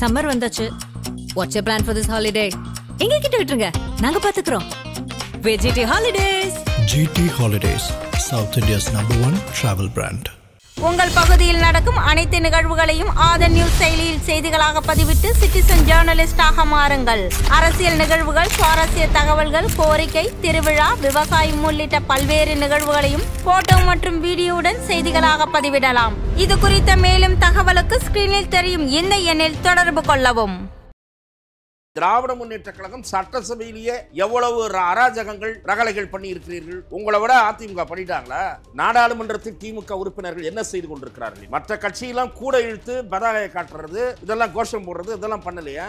Summer வந்தாச்சு. What's your plan for this holiday? எங்க கிட்ட விட்டுருங்க, நாங்க பாத்துக்கிறோம். GT Holidays. GT Holidays, South India's #1 travel brand. உங்கள் பகுதியில் நடக்கும் அனைத்து நிகழ்வுகளையும் ஆதன் நியூஸ் செயலியில் செய்திகளாக பதிவிட்டு சிட்டிசன் ஜேர்னலிஸ்டாக மாறுங்கள். அரசியல் நிகழ்வுகள், சுவாரஸ்ய தகவல்கள், கோரிக்கை, திருவிழா, விவசாயம் உள்ளிட்ட பல்வேறு நிகழ்வுகளையும் போட்டோ மற்றும் வீடியோவுடன் செய்திகளாக பதிவிடலாம். இது குறித்த மேலும் தகவலுக்கு ஸ்கிரீனில் தெரியும் இந்த எண்ணில் தொடர்பு கொள்ளவும். திராவிட முன்னேற்ற கழகம் சட்டசபையிலேயே எவ்வளவு அராஜகங்கள் ரகளைகள் பண்ணி இருக்கிறீர்கள். உங்களை விட அதிமுக பண்ணிட்டாங்களா? நாடாளுமன்றத்தில் திமுக உறுப்பினர்கள் என்ன செய்து கொண்டிருக்கிறார்கள்? மற்ற கட்சியெல்லாம் கூட இழுத்து பதாகையை காட்டுறது, இதெல்லாம் கோஷம் போடுறது, இதெல்லாம் பண்ணலையா?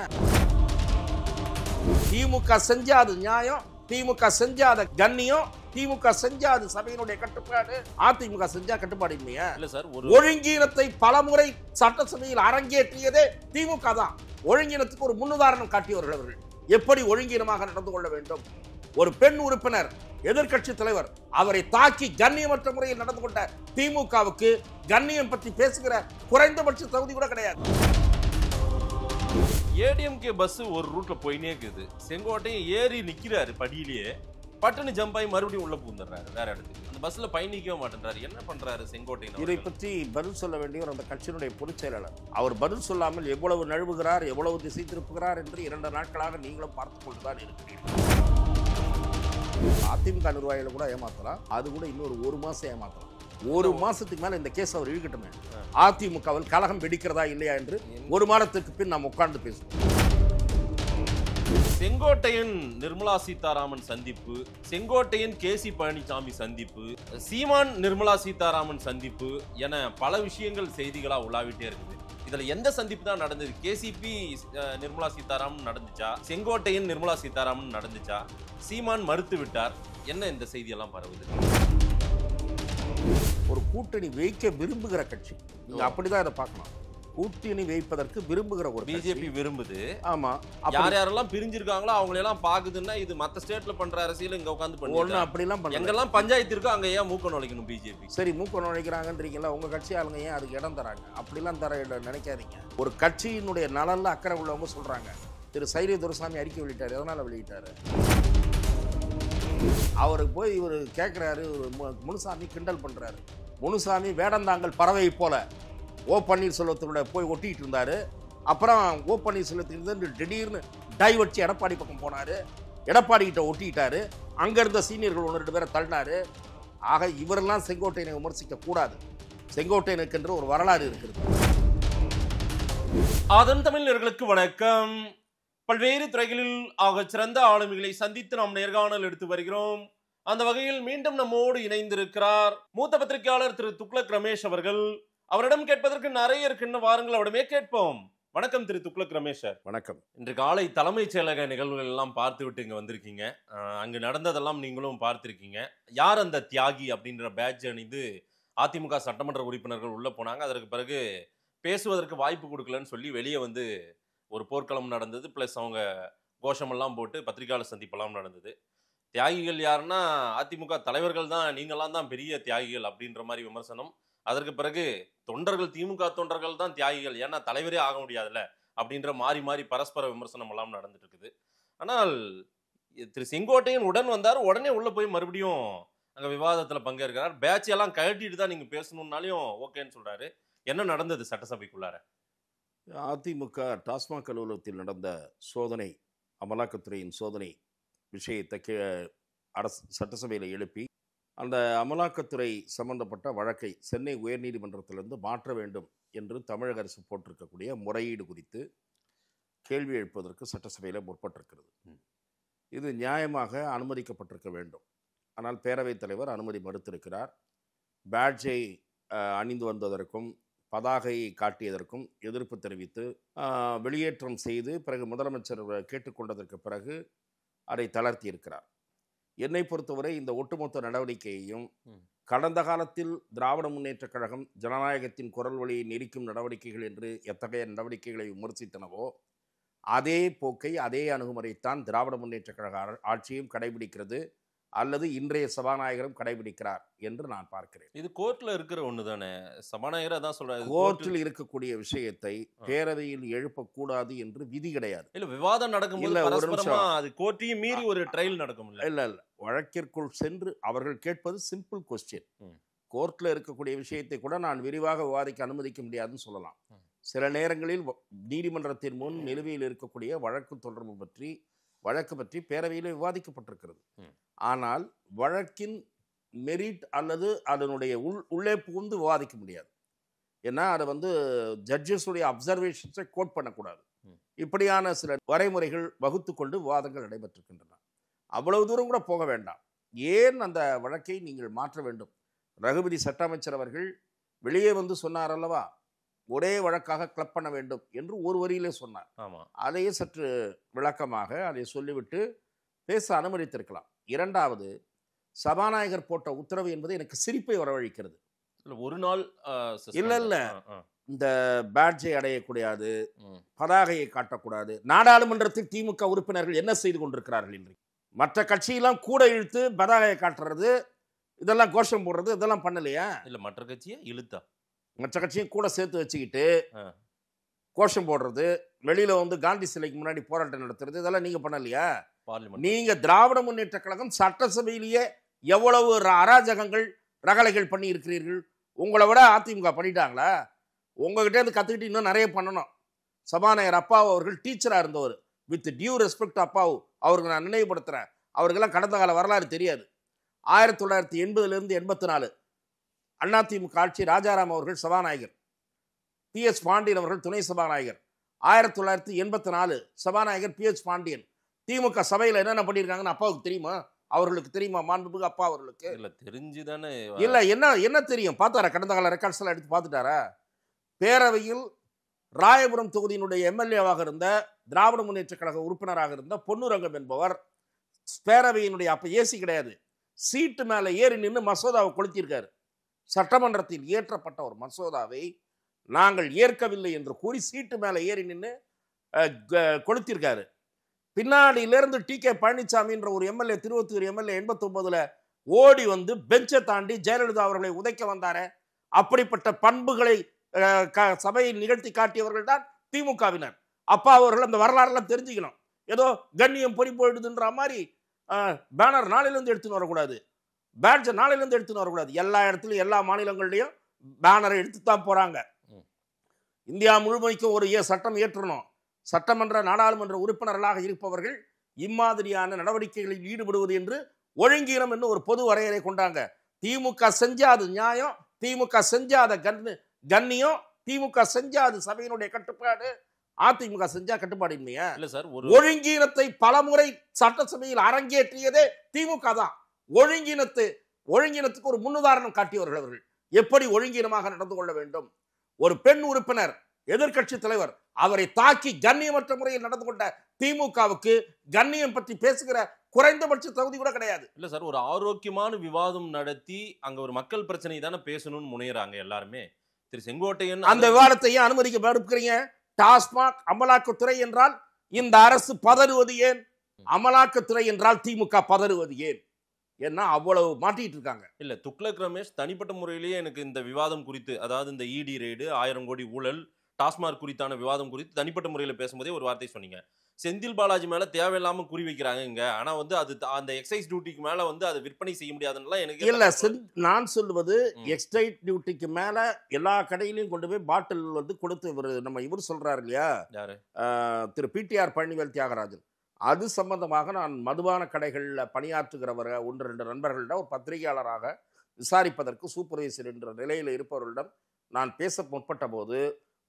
திமுக செஞ்சாது நியாயம், திமுக செஞ்சாத கண்ணியம், திமுக செஞ்சாது சபையினுடைய கட்டுப்பாடு, அதிமுக செஞ்சா கட்டுப்பாடு இல்லையா? இல்ல சார், ஒழுங்கீனத்தை பலமுறை சட்டசபையில் அரங்கேற்றியதே திமுக தான். ஒழுங்கீனத்துக்கு ஒரு முன்னுதாரணம் காட்டியவர்கள் அவர்கள். எப்படி ஒழுங்கீனமாக நடந்து கொள்ள வேண்டும்? ஒரு பெண் உறுப்பினர், எதிர்க்கட்சி தலைவர், அவரை தாக்கி கண்ணியமற்ற முறையில் நடந்து கொண்ட திமுகவுக்கு கண்ணியம் பற்றி பேசுகிற குறைந்தபட்ச தகுதி கூட கிடையாது. ஏடிஎம்கே பஸ் ஒரு ரூட்ல போயினே இருக்குது. செங்கோட்டையும் ஏறி நிக்கிறாரு படியிலேயே, பட்டுன்னு ஜம்ப் ஆகி மறுபடியும் உள்ள பூந்துடுறாரு வேற இடத்துக்கு. அந்த பஸ்ல பயணிக்கவே மாட்டேன்றாரு. என்ன பண்றாரு செங்கோட்டையன்? இதை பற்றி பதில் சொல்ல வேண்டியவர் அந்த கட்சியினுடைய பொதுச் செயலாளர். அவர் பதில் சொல்லாமல் எவ்வளவு நழுவுகிறார், எவ்வளவு திசை திருப்புகிறார் என்று 2 நாட்களாக நீங்களும் பார்த்துக் கொண்டுதான் இருக்கிறீர்கள். அதிமுக நிர்வாகிகளை கூட ஏமாத்தலாம், அது கூட இன்னொரு 1 மாசம் ஏமாத்தலாம். 1 மாசத்துக்கு மேல இந்த கேஸ் அவர் இழுக்கட்டுமே. அதிமுகவில் கலகம் வெடிக்கிறதா இல்லையா என்று 1 மாதத்துக்கு பின் நாம் உட்கார்ந்து பேசுவோம். செங்கோட்டையன் நிர்மலா சீதாராமன் சந்திப்பு, செங்கோட்டையன் கேசி பழனிசாமி சந்திப்பு, சீமான் நிர்மலா சீதாராமன் சந்திப்பு என பல விஷயங்கள் செய்திகளா உலாவிட்டே இருக்குது. இதுல எந்த சந்திப்பு தான் நடந்தது? கேசிபி நிர்மலா சீதாராமன் நடந்துச்சா, செங்கோட்டையன் நிர்மலா சீதாராமன் நடந்துச்சா, சீமான் மறுத்து விட்டார்? என்ன இந்த செய்தியெல்லாம் பரவுது? ஒரு கூட்டணி வைக்க விரும்புகிற கட்சி, நீங்க அப்படிதான் இதை பார்க்கணும். கூட்டணி வைப்பதற்கு விரும்புகிற ஒரு பிஜேபி விரும்புது. ஆமா, யார் யாரெல்லாம் பிரிஞ்சிருக்காங்களோ அவங்களை எல்லாம் பாக்குதுன்னா இது மத்த ஸ்டேட்ல பண்ற அரசியல் இங்க உட்கார்ந்து பண்ணி அப்படி எல்லாம் பண்ண. எங்கெல்லாம் பஞ்சாயத்து இருக்கோ அங்க ஏன் மூக்க நுழைக்கணும் பிஜேபி? சரி, மூக்க நுழைக்கிறாங்கன்றீங்களா, உங்க கட்சி ஆளுங்க ஏன் அதுக்கு இடம் தராங்க? அப்படிலாம் தர நினைக்காதீங்க. ஒரு கட்சியினுடைய நலன்ல அக்கறை உள்ளவங்க சொல்றாங்க. திரு சைரிய துரைசாமி அறிக்கை வெளியிட்டாரு. எதனால வெளியிட்டாரு? அவருக்கு போய் இவர் கேட்கிறாரு, முனுசாமி கிண்டல் பண்றாரு. முனுசாமி வேடந்தாங்கல் பறவை போல ஓ பன்னீர்செல்வத்தோட போய் ஒட்டிட்டு இருந்தாரு. அப்புறம் ஓ பன்னீர்செல்வத்திலிருந்து திடீர்னு டைவர்ச்சி எடப்பாடி பக்கம் போனாரு. எடப்பாடி கிட்ட ஒட்டிட்டாரு. அங்க இருந்த சீனியர்கள் 1-2 பேரை தள்ளினாரு. ஆக இவரெல்லாம் செங்கோட்டையனை விமர்சிக்க கூடாது. செங்கோட்டையனுக்கு என்று ஒரு வரலாறு இருக்கிறது. ஆதன் தமிழர்களுக்கு வணக்கம். பல்வேறு துறைகளில் ஆக சிறந்த ஆளுமைகளை சந்தித்து நாம் நேர்காணல் எடுத்து வருகிறோம். அந்த வகையில் மீண்டும் நம்மோடு இணைந்திருக்கிறார் மூத்த பத்திரிகையாளர் திரு துக்ளக் ரமேஷ் அவர்கள். அவரிடம் கேட்பதற்கு நிறைய இருக்குன்னு வாருங்கள், அவரிடமே கேட்போம். வணக்கம் திரு துக்ளக் ரமேஷ். வணக்கம். இன்று காலை தலைமைச் செயலக நிகழ்வுகள் எல்லாம் பார்த்து விட்டு இங்க வந்திருக்கீங்க. அங்கு நடந்ததெல்லாம் நீங்களும் பார்த்திருக்கீங்க. யார் அந்த தியாகி அப்படின்ற பேட்ஜ் அணிந்து அதிமுக சட்டமன்ற உறுப்பினர்கள் உள்ள போனாங்க. அதற்கு பிறகு பேசுவதற்கு வாய்ப்பு கொடுக்கலன்னு சொல்லி வெளியே வந்து ஒரு போர்க்களம் நடந்தது. பிளஸ் அவங்க கோஷமெல்லாம் போட்டு பத்திரிகையாளர் சந்திப்பெல்லாம் நடந்தது. தியாகிகள் யாருன்னா அதிமுக தலைவர்கள் தான், நீங்களாம் தான் பெரிய தியாகிகள் அப்படின்ற மாதிரி விமர்சனம். அதற்கு பிறகு தொண்டர்கள், திமுக தொண்டர்கள் தான் தியாகிகள், ஏன்னா தலைவரே ஆக முடியாதுல்ல அப்படின்ற மாறி மாறி பரஸ்பர விமர்சனம் எல்லாம் நடந்துட்டு இருக்குது. ஆனால் திரு செங்கோட்டையன் உடன் வந்தார், உடனே உள்ள போய் மறுபடியும் அங்க விவாதத்துல பங்கேற்கிறார். பேட்ச் எல்லாம் கழட்டிட்டு தான் நீங்க பேசணும்னாலையும் ஓகேன்னு சொல்றாரு. என்ன நடந்தது சட்டசபைக்குள்ளார? அதிமுக டாஸ்மாக் அலுவலகத்தில் நடந்த சோதனை, அமலாக்கத்துறையின் சோதனை விஷயத்தை அரசு சட்டசபையில் எழுப்பி அந்த அமலாக்கத்துறை சம்பந்தப்பட்ட வழக்கை சென்னை உயர்நீதிமன்றத்திலிருந்து மாற்ற வேண்டும் என்று தமிழக அரசு போட்டிருக்கக்கூடிய முறையீடு குறித்து கேள்வி எழுப்பதற்கு சட்டசபையில் முற்பட்டிருக்கிறது. இது நியாயமாக அனுமதிக்கப்பட்டிருக்க வேண்டும். ஆனால் பேரவைத் தலைவர் அனுமதி மறுத்திருக்கிறார். பேட்ஜை அணிந்து வந்ததற்கும் பதாகையை காட்டியதற்கும் எதிர்ப்பு தெரிவித்து வெளியேற்றம் செய்து பிறகு முதலமைச்சர் கேட்டுக்கொண்டதற்கு பிறகு அதை தளர்த்தி இருக்கிறார். என்னை பொறுத்தவரை இந்த ஒட்டுமொத்த நடவடிக்கையையும் கடந்த காலத்தில் திராவிட முன்னேற்ற கழகம் ஜனநாயகத்தின் குரல் வழியை நெரிக்கும் நடவடிக்கைகள் என்று எத்தகைய நடவடிக்கைகளை விமர்சித்தனவோ அதே போக்கை, அதே அணுகுமுறைத்தான் திராவிட முன்னேற்ற கழக ஆட்சியும் கடைபிடிக்கிறது. அல்லது இன்றைய சபாநாயகரும் கடைபிடிக்கிறார் என்று நான் பார்க்கிறேன். இது கோர்ட்ல இருக்கிற ஒண்ணு தானே, சபாநாயகர் அதான் சொல்றாரு. கோர்ட்டில் இருக்கக்கூடிய விஷயத்தை பேரவையில் எழுப்பக்கூடாது என்று விதி கிடையாது. இல்ல விவாதம் நடக்கும்போது பரஸ்பரமா அது கோர்ட்டையும் மீறி ஒரு ட்ரையல் நடக்கும். இல்ல வழக்கிற்குள் சென்று அவர்கள் கேட்பது சிம்பிள் கொஸ்டின். கோர்ட்ல இருக்கக்கூடிய விஷயத்தை கூட நான் விரிவாக விவாதிக்க அனுமதிக்க முடியாதுன்னு சொல்லலாம். சில நேரங்களில் நீதிமன்றத்தின் முன் நிலுவையில் இருக்கக்கூடிய வழக்கு பற்றி பேரவையில் விவாதிக்கப்பட்டிருக்கிறது. ஆனால் வழக்கின் மெரிட் அல்லது அதனுடைய உள்ளே புகுந்து விவாதிக்க முடியாது. ஏன்னா அதை ஜட்ஜஸுடைய அப்சர்வேஷன்ஸை கோட் பண்ணக்கூடாது. இப்படியான சில வரைமுறைகள் வகுத்து கொண்டு விவாதங்கள் நடைபெற்றிருக்கின்றன. அவ்வளவு தூரம் கூட போக வேண்டாம். ஏன் அந்த வழக்கை நீங்கள் மாற்ற வேண்டும்? ரகுபதி சட்ட அமைச்சர் அவர்கள் வெளியே சொன்னார் அல்லவா, ஒரே வழக்காக கிளப் பண்ண வேண்டும் என்று ஒரு வரியிலே சொன்னார். அதையே சற்று விளக்கமாக அதை சொல்லிவிட்டு பேச அனுமதித்திருக்கலாம். இரண்டாவது, சபாநாயகர் போட்ட உத்தரவு என்பது எனக்கு சிரிப்பை வரவழைக்கிறது. ஒரு நாள் இல்ல இந்த பேட்ஜை அடையக்கூடாது, பதாகையை காட்டக்கூடாது. நாடாளுமன்றத்தில் திமுக உறுப்பினர்கள் என்ன செய்து கொண்டிருக்கிறார்கள் என்று மற்ற கட்சியெல்லாம் கூட இழுத்து பதாகையை காட்டுறது, இதெல்லாம் கோஷம் போடுறது, இதெல்லாம் பண்ணலையா? இல்ல மற்ற கட்சியை இழுத்தா மற்ற கட்சியும் கூட சேர்த்து வச்சுக்கிட்டு கோஷம் போடுறது, வெளியில காந்தி சிலைக்கு முன்னாடி போராட்டம் நடத்துறது, இதெல்லாம் நீங்க பண்ணலையா? நீங்க திராவிட முன்னேற்ற கழகம் சட்டசபையிலேயே எவ்வளவு அராஜகங்கள் ரகளைகள் பண்ணி இருக்கிறீர்கள். உங்களை விட அதிமுக பண்ணிட்டாங்களா? உங்ககிட்ட இருந்து கத்துக்கிட்டு இன்னும் நிறைய பண்ணணும். சபாநாயகர் அப்பாவு அவர்கள் டீச்சரா இருந்தவர். வித் டியூ ரெஸ்பெக்ட் அப்பாவு அவருக்கு நான் நினைவுபடுத்துறேன். அவருக்கெல்லாம் கடந்த கால வரலாறு தெரியாது. 1980 84 அதிமுக ஆட்சி ராஜாராம் அவர்கள் சபாநாயகர், PS பாண்டியன் அவர்கள் துணை சபாநாயகர். 1984 சபாநாயகர் PS பாண்டியன். திமுக சபையில் என்னென்ன பண்ணியிருக்காங்கன்னு அப்பாவுக்கு தெரியுமா? அவர்களுக்கு தெரியுமா? மாண்புமிகு அப்பா அவர்களுக்கு இல்ல தெரிஞ்சுதானே. இல்ல என்ன தெரியும்? பார்த்தாரா? கடந்த கால ரெக்கார்ட்ஸ் எல்லாம் எடுத்து பார்த்துட்டாரா? பேரவையில் ராயபுரம் தொகுதியினுடைய MLA-வாக இருந்த திராவிட முன்னேற்ற கழக உறுப்பினராக இருந்த பொன்னுரங்கம் என்பவர் பேரவையினுடைய அப்ப ஏசி கிடையாது, சீட்டு மேல ஏறி நின்று மசோதாவை கொளுத்தியிருக்காரு. சட்டமன்றத்தில் இயற்றப்பட்ட ஒரு மசோதாவை நாங்கள் ஏற்கவில்லை என்று கூறி சீட்டு மேல ஏறி நின்று கொளுத்திருக்காரு. பின்னாடியிலிருந்து TK பழனிசாமி என்ற ஒரு MLA, திருவத்தூர் MLA 89 ஓடி பெஞ்சை தாண்டி ஜெயலலிதா அவர்களை உதைக்க வந்தாரே, அப்படிப்பட்ட பண்புகளை சபையில் நிகழ்த்தி காட்டியவர்கள் தான் திமுகவினர். அப்பா அவர்கள் அந்த வரலாறுலாம் தெரிஞ்சுக்கணும். ஏதோ கண்ணியம் பொறி போயிடுதுன்ற மாதிரி பேனர் நாளிலிருந்து எடுத்துன்னு வரக்கூடாது, பேட்ஜை நாளிலிருந்து எடுத்துன்னு வரக்கூடாது. எல்லா இடத்துலையும் எல்லா மாநிலங்கள்லையும் பேனரை எடுத்துத்தான் போறாங்க. இந்தியா முழுமைக்கும் ஒரு சட்டம் இயற்றணும். சட்டமன்ற நாடாளுமன்ற உறுப்பினர்களாக இருப்பவர்கள் இம்மாதிரியான நடவடிக்கைகளில் ஈடுபடுவது என்று ஒழுங்கீனம் என்று ஒரு பொது வரையறை கொண்டாங்க. திமுக செஞ்சாது நியாயம், திமுக செஞ்சாத கண்ணியம், திமுக செஞ்சாது சபையினுடைய கட்டுப்பாடு, அதிமுக செஞ்சா கட்டுப்பாடு இல்லையா? இல்ல சார், ஒழுங்கீனத்தை பலமுறை சட்டசபையில் அரங்கேற்றியதே திமுக தான். ஒழுங்கீனத்துக்கு ஒரு முன்னுதாரணம் காட்டியவர்கள் அவர்கள். எப்படி ஒழுங்கீனமாக நடந்து கொள்ள வேண்டும்? ஒரு பெண் உறுப்பினர், எதிர்கட்சி தலைவர், அவரை தாக்கி கண்ணியமற்ற முறையில் நடந்து கொண்ட திமுகவுக்கு கண்ணியம் பற்றி பேசுகிற குறைந்தபட்ச தகுதி கூட கிடையாது. இல்ல சார், ஒரு ஆரோக்கியமான விவாதம் நடத்தி அங்க ஒரு மக்கள் பிரச்சனை தானே பேசணும்னு முனையறாங்க எல்லாருமே. திரு செங்கோட்டையன் அந்த விவாதத்தையும் அனுமதிக்க மறுக்கிறீங்க. டாஸ்மாக் அமலாக்கத்துறை என்றால் இந்த அரசு பதறுவது ஏன்? அமலாக்கத்துறை என்றால் திமுக பதறுவது ஏன்? ஏன்னா அவ்வளவு மாட்டிட்டு இருக்காங்க. இல்ல துக்ளக் ரமேஷ் தனிப்பட்ட முறையிலேயே எனக்கு இந்த விவாதம் குறித்து, அதாவது இந்த ED ரெய்டு, 1000 கோடி ஊழல், டாஸ்மாக் குறித்தான விவாதம் குறித்து தனிப்பட்ட முறையில் பேசும்போதே ஒரு வார்த்தை சொன்னீங்க. செந்தில் பாலாஜி மேல தேவையில்லாம குறி வைக்கிறாங்க இங்க. ஆனா அது அந்த எக்ஸைஸ் டியூட்டிக்கு மேல அதை விற்பனை செய்ய முடியாதுன்னு எனக்கு இல்ல. நான் சொல்லுவது எக்ஸைஸ் டியூட்டிக்கு மேல எல்லா கடையிலையும் கொண்டு போய் பாட்டில் கொடுத்து இவர் சொல்றாரு இல்லையா, திரு PTR பழனிவேல் தியாகராஜன். அது சம்பந்தமாக நான் மதுபான கடைகளில் பணியாற்றுகிறவர 1-2 நண்பர்களிடம் ஒரு பத்திரிகையாளராக விசாரிப்பதற்கு சூப்பர்வைசர் என்ற நிலையில் இருப்பவர்களிடம் நான் பேச முற்பட்ட போது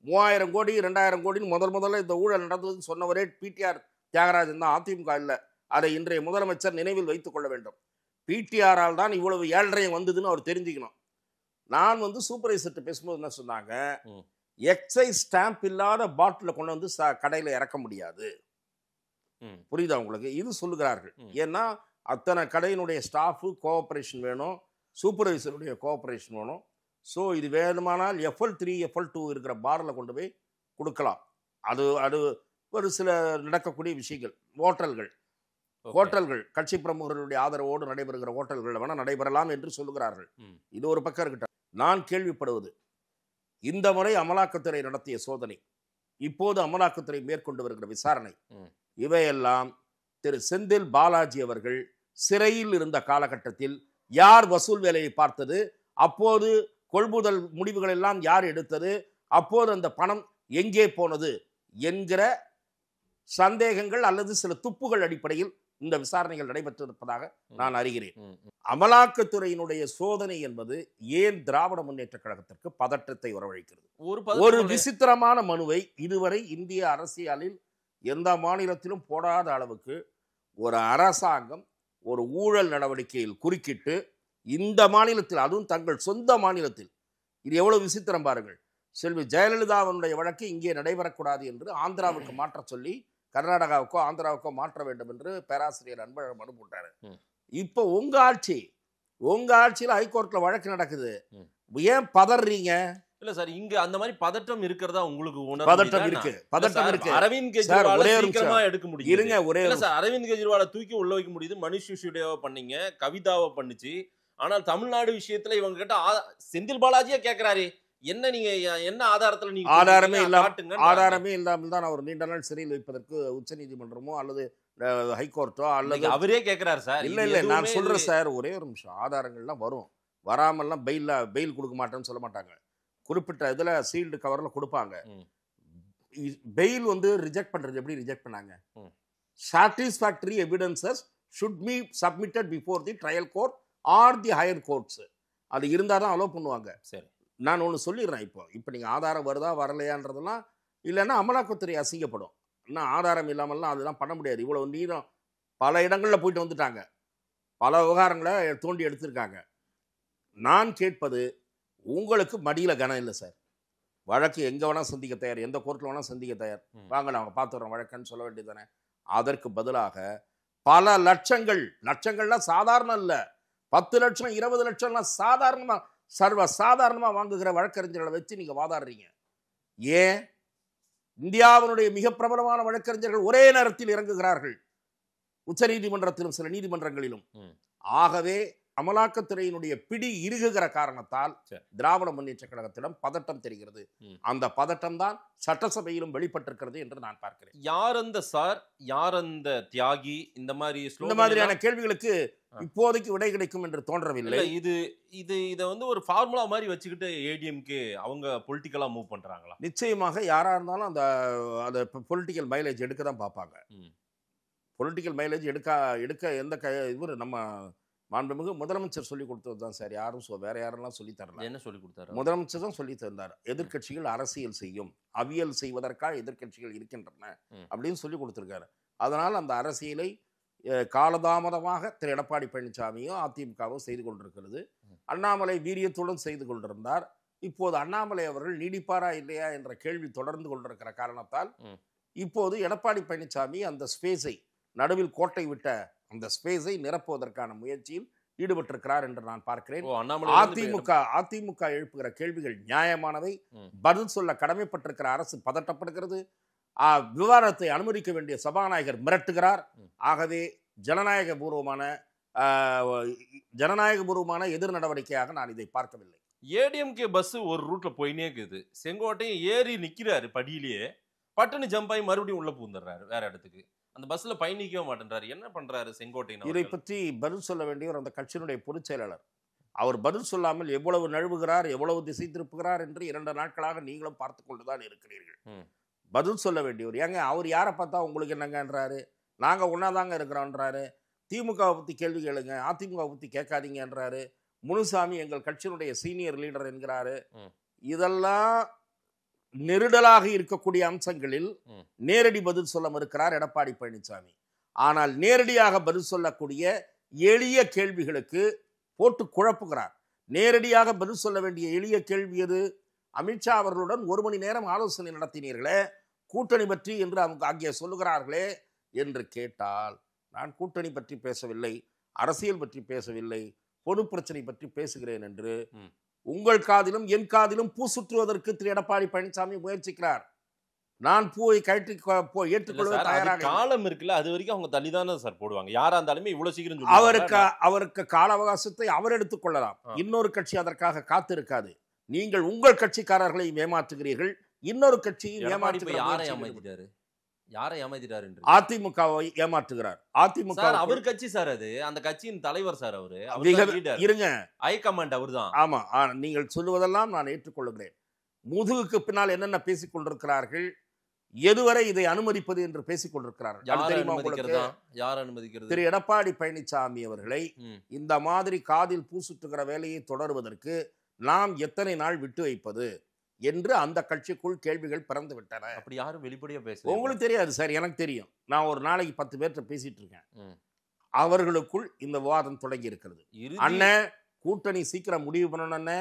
3000 கோடி 2000 கோடின்னு முதல்ல இந்த ஊழல் நடந்ததுன்னு சொன்னவரே PTR தியாகராஜன் தான், அதிமுக இல்லை. அதை இன்றைய முதலமைச்சர் நினைவில் வைத்துக் கொள்ள வேண்டும். PTR-ஆல் தான் இவ்வளவு ஏழ்றையும் வந்ததுன்னு அவர் தெரிஞ்சுக்கணும். நான் சூப்பர்வைசர்கிட்ட பேசும்போது என்ன சொன்னாங்க, எக்ஸைஸ் ஸ்டாம்ப் இல்லாத பாட்டில் கொண்டு கடையில் இறக்க முடியாது. புரியுதா உங்களுக்கு? இது சொல்லுகிறார்கள். ஏன்னா அத்தனை கடையினுடைய ஸ்டாஃபு கோஆபரேஷன் வேணும், சூப்பர்வைசருடைய கோஆபரேஷன் வேணும். ஸோ இது வேணுமானால் FL3 FL2 இருக்கிற பாரில் கொண்டு போய் கொடுக்கலாம். அது ஒரு சில நடக்கக்கூடிய விஷயங்கள். ஹோட்டல்கள் ஹோட்டல்கள் கட்சி பிரமுகர்களுடைய ஆதரவோடு நடைபெறுகிற ஹோட்டல்கள் வேணா நடைபெறலாம் என்று சொல்லுகிறார்கள். இது ஒரு பக்கம் இருக்கட்டும். நான் கேள்விப்படுவது, இந்த முறை அமலாக்கத்துறை நடத்திய சோதனை, இப்போது அமலாக்கத்துறை மேற்கொண்டு வருகிற விசாரணை, இவையெல்லாம் திரு செந்தில் பாலாஜி அவர்கள் சிறையில் இருந்த காலகட்டத்தில் யார் வசூல் வேலையை பார்த்தது, அப்போது கொள்முதல் முடிவுகள் எல்லாம் யார் எடுத்தது, அப்போது அந்த பணம் எங்கே போனது என்கிற சந்தேகங்கள் அல்லது சில துப்புகள் அடிப்படையில் இந்த விசாரணைகள் நடைபெற்றிருப்பதாக நான் அறிகிறேன். அமலாக்கத்துறையினுடைய சோதனை என்பது ஏன் திராவிட முன்னேற்ற கழகத்திற்கு பதற்றத்தை வரவழைக்கிறது? ஒரு விசித்திரமான மனுவை இதுவரை இந்திய அரசியலில் எந்த மாநிலத்திலும் போடாத அளவுக்கு ஒரு அரசாங்கம் ஒரு ஊழல் நடவடிக்கையில் குறுக்கிட்டு இந்த மாநிலத்தில், அதுவும் தங்கள் சொந்த மாநிலத்தில், இது எவ்வளவு விசித்திரம் பாருங்கள். செல்வி ஜெயலலிதாவுடைய வழக்கு இங்கே நடைபெறக்கூடாது என்று ஆந்திராவுக்கு மாற்ற சொல்லி கர்நாடகாவுக்கோ ஆந்திராவுக்கோ மாற்ற வேண்டும் என்று பேராசிரியர் அன்பழகன் மனு போட்டாரு. இப்போ உங்க ஆட்சியில் ஹைகோர்ட்ல வழக்கு நடக்குது, ஏன் பதறீங்க? இல்ல சார், இங்க அந்த மாதிரி பதட்டம் இருக்கிறதா உங்களுக்கு பதட்டம் இருக்கு. அரவிந்த் கெஜ்ரிவால் சீக்கிரமா எடுக்க முடியும். இருங்க, ஒரே சார், அரவிந்த் கெஜ்ரிவாலை தூக்கி உள்ள வைக்க முடியுது. மனிஷ் சிசோடியாவை பண்ணீங்க, கவிதாவை பண்ணுச்சு. ஆனால் தமிழ்நாடு விஷயத்துல இவங்க கிட்ட செந்தில் பாலாஜியா கேட்கிறாரு, என்ன நீங்க என்ன ஆதாரத்துல நீங்க ஆதாரமே இல்லாமல் தான் அவர் நீண்ட நாள் சிறையில் வைப்பதற்கு உச்ச நீதிமன்றமோ அல்லது ஹைகோர்ட்டோ அல்லது அவரே கேட்கிறாரு சார். இல்ல நான் சொல்றேன் சார், ஒரே ஒரு நிமிஷம். ஆதாரங்கள்லாம் வரும், வராமல்லாம் பெயில் கொடுக்க மாட்டேன்னு சொல்ல மாட்டாங்க. குறிப்பிட்ட இதுல சீல்டு கவர்ல கொடுப்பாங்க. பெயில் ரிஜெக்ட் பண்றது எப்படி ரிஜெக்ட் பண்ணாங்க? satisfactory evidences should be submitted before the trial court or the higher courts. அது இருந்தா தான் அலோவ் பண்ணுவாங்க. சரி, நான் ஒன்று சொல்லிடுறேன். இப்போ நீங்கள் ஆதாரம் வருதா வரலையான்றதெல்லாம் இல்லைன்னா அமலாக்கத்துறை அசிங்கப்படும். இன்னும் ஆதாரம் இல்லாமல்லாம் அதெல்லாம் பண்ண முடியாது. இவ்வளோ நீளம் பல இடங்களில் போயிட்டு வந்துட்டாங்க, பல விவகாரங்களை தோண்டி எடுத்திருக்காங்க. நான் கேட்பது, உங்களுக்கு மடியில் கனம் இல்லை சார். வழக்கு எங்கே வேணால் சந்திக்க தயார், எந்த கோர்ட்டில் வேணால் சந்திக்க தயார், வாங்க நாங்கள் பார்த்துறோம் வழக்குன்னு சொல்ல வேண்டியது தானே. அதற்கு பதிலாக பல லட்சங்கள்லாம் சாதாரணம் இல்லை, 10 லட்சம் 20 லட்சம்லாம் சர்வ சாதாரணமாக வாங்குகிற வழக்கறிஞர்களை வச்சு நீங்கள் வாதாடுறீங்க. ஏன்? இந்தியாவினுடைய மிக பிரபலமான வழக்கறிஞர்கள் ஒரே நேரத்தில் இறங்குகிறார்கள், உச்ச நீதிமன்றத்திலும் சில நீதிமன்றங்களிலும். ஆகவே அமலாக்கத்துறையினுடைய பிடி இறுகுகிற காரணத்தால் திராவிட முன்னேற்ற கழகத்திடம் பதட்டம் தெரிகிறது. அந்த பதட்டம் தான் சட்டசபையிலும் வெளிப்பட்டிருக்கிறது என்று நான் பார்க்கிறேன். யார் அந்த சார், யார் அந்த தியாகி, இந்த மாதிரியான கேள்விகளுக்கு இப்போதைக்கு விடை கிடைக்கும் என்று தோன்றவில்லை. இதை ஒரு ஃபார்முலா மாதிரி வச்சுக்கிட்டு ஏடிஎம்கே அவங்க பொலிட்டிக்கலா மூவ் பண்றாங்களா? நிச்சயமாக யாரா இருந்தாலும் அந்த பொலிட்டிக்கல் மைலேஜ் எடுக்க தான் பார்ப்பாங்க. பொலிட்டிக்கல் மைலேஜ் எடுக்க எந்த இவர் நம்ம மாண்புமிகு முதலமைச்சர் சொல்லி கொடுத்தது தான் சார். யாரும் வேற யாரெல்லாம் சொல்லி தரல. என்ன சொல்லி கொடுத்தாரு? முதலமைச்சர் தான் சொல்லி தந்தார். எதிர்கட்சிகள் அரசியல் செய்யும், அவியல் செய்வதற்காக எதிர்கட்சிகள் இருக்கின்றன அப்படின்னு சொல்லி கொடுத்துருக்காரு. அதனால் அந்த அரசியலை காலதாமதமாக திரு எடப்பாடி பழனிசாமியும் அதிமுகவும் செய்து கொண்டிருக்கிறது. அண்ணாமலை வீரியத்துடன் செய்து கொண்டிருந்தார். இப்போது அண்ணாமலை அவர்கள் நீடிப்பாரா இல்லையா என்ற கேள்வி தொடர்ந்து கொண்டிருக்கிற காரணத்தால் இப்போது எடப்பாடி பழனிசாமி அந்த ஸ்பேஸை, நடுவில் கோட்டை விட்ட அந்த ஸ்பேஸை நிரப்புவதற்கான முயற்சியில் ஈடுபட்டிருக்கிறார் என்று நான் பார்க்கிறேன். அதிமுக எழுப்புகிற கேள்விகள் நியாயமானவை. பதில் சொல்ல கடமைப்பட்டிருக்கிற அரசு பதட்டப்படுகிறது. விவாதத்தை அனுமதிக்க வேண்டிய சபாநாயகர் மிரட்டுகிறார். ஆகவே ஜனநாயக பூர்வமான எதிர் நடவடிக்கையாக நான் இதை பார்க்கவில்லை. ஏடிஎம்கே பஸ் ஒரு ரூட்ல போயினே இருக்குது. செங்கோட்டையும் ஏறி நிக்கிறாரு படியிலேயே, பட்டுன்னு ஜம்ப் ஆகி மறுபடியும் உள்ள பூந்துடுறாரு வேற இடத்துக்கு. அந்த பஸ்ல பயணிக்கவே மாட்டேன்றாரு. என்ன பண்றாரு செங்கோட்டையன்? இதை பற்றி பதில் சொல்ல வேண்டியவர் அந்த கட்சியினுடைய பொதுச் செயலாளர். அவர் பதில் சொல்லாமல் எவ்வளவு நழுவுகிறார், எவ்வளவு திசை திருப்புகிறார் என்று 2 நாட்களாக நீங்களும் பார்த்து கொண்டுதான் இருக்கிறீர்கள். பதில் சொல்ல வேண்டியவர் ஏங்க, அவர் யாரை பார்த்தா உங்களுக்கு என்னங்கன்றாரு? நாங்கள் ஒன்றாதாங்க இருக்கிறோன்றாரு. திமுகவை பற்றி கேள்வி கேளுங்க, அதிமுகவை பற்றி கேட்காதீங்கன்றாரு. முனுசாமி எங்கள் கட்சியினுடைய சீனியர் லீடர் என்கிறாரு. இதெல்லாம் நெருடலாக இருக்கக்கூடிய அம்சங்களில் நேரடி பதில் சொல்ல மறுக்கிறார் எடப்பாடி பழனிசாமி. ஆனால் நேரடியாக பதில் சொல்லக்கூடிய எளிய கேள்விகளுக்கு போட்டு குழப்புகிறார். நேரடியாக பதில் சொல்ல வேண்டிய எளிய கேள்வி எது? அமித்ஷா அவர்களுடன் 1 மணி நேரம் ஆலோசனை நடத்தினீர்களே, கூட்டணி பற்றி என்று அவங்க அங்கே சொல்லுகிறார்களே என்று கேட்டால், நான் கூட்டணி பற்றி பேசவில்லை, அரசியல் பற்றி பேசவில்லை, பொது பிரச்சனை பற்றி பேசுகிறேன் என்று உங்கள் காதிலும் என் காதிலும் பூ சுற்றுவதற்கு திரு எடப்பாடி பழனிசாமி முயற்சிக்கிறார். நான் பூவை கழட்டி ஏற்றுக்கொள்வது தயாராக காலம் இருக்குல்ல, அது வரைக்கும் அவங்க தள்ளிதானே சார் போடுவாங்க. யாரா இருந்தாலுமே இவ்வளவு சீக்கிரம் அவருக்கு கால அவகாசத்தை அவர் எடுத்துக் கொள்ளலாம். இன்னொரு கட்சி அதற்காக காத்திருக்காது. நீங்கள் உங்கள் கட்சிக்காரர்களை ஏமாற்றுகிறீர்கள், இன்னொரு கட்சியும் ஏமாற்றுகிறாரு. யாரை ஏமாத்திட்டாரு? அதிமுகவை ஏமாற்றுகிறார். அதிமுக அவர் கட்சி சார், அது அந்த கட்சியின் தலைவர் சார். அவரு இருங்க, ஹைகமாண்ட் அவர்தான். ஆமா, நீங்கள் சொல்லுவதெல்லாம் நான் ஏற்றுக்கொள்கிறேன். முதுகுக்கு பின்னால் என்னென்ன பேசிக் கொண்டிருக்கிறார்கள், எதுவரை இதை அனுமதிப்பது என்று பேசிக் கொண்டிருக்கிறார்கள். யார் அனுமதிக்கிறது? திரு எடப்பாடி பழனிசாமி அவர்களை இந்த மாதிரி காதில் பூசுட்டுகிற வேலையை தொடர்வதற்கு நாம் எத்தனை நாள் விட்டு வைப்பது என்று அந்த கட்சிக்குள் கேள்விகள் பிறந்து விட்டன. அப்படி யாரும் வெளிப்படையா பேச உங்களுக்கு தெரியாது சார், எனக்கு தெரியும். நான் ஒரு நாளைக்கு 10 பேர்கிட்ட பேசிட்டு இருக்கேன். அவர்களுக்குள் இந்த விவாதம் தொடங்கி இருக்கிறது. அண்ணன் கூட்டணி சீக்கிரம் முடிவு பண்ணணும்னு,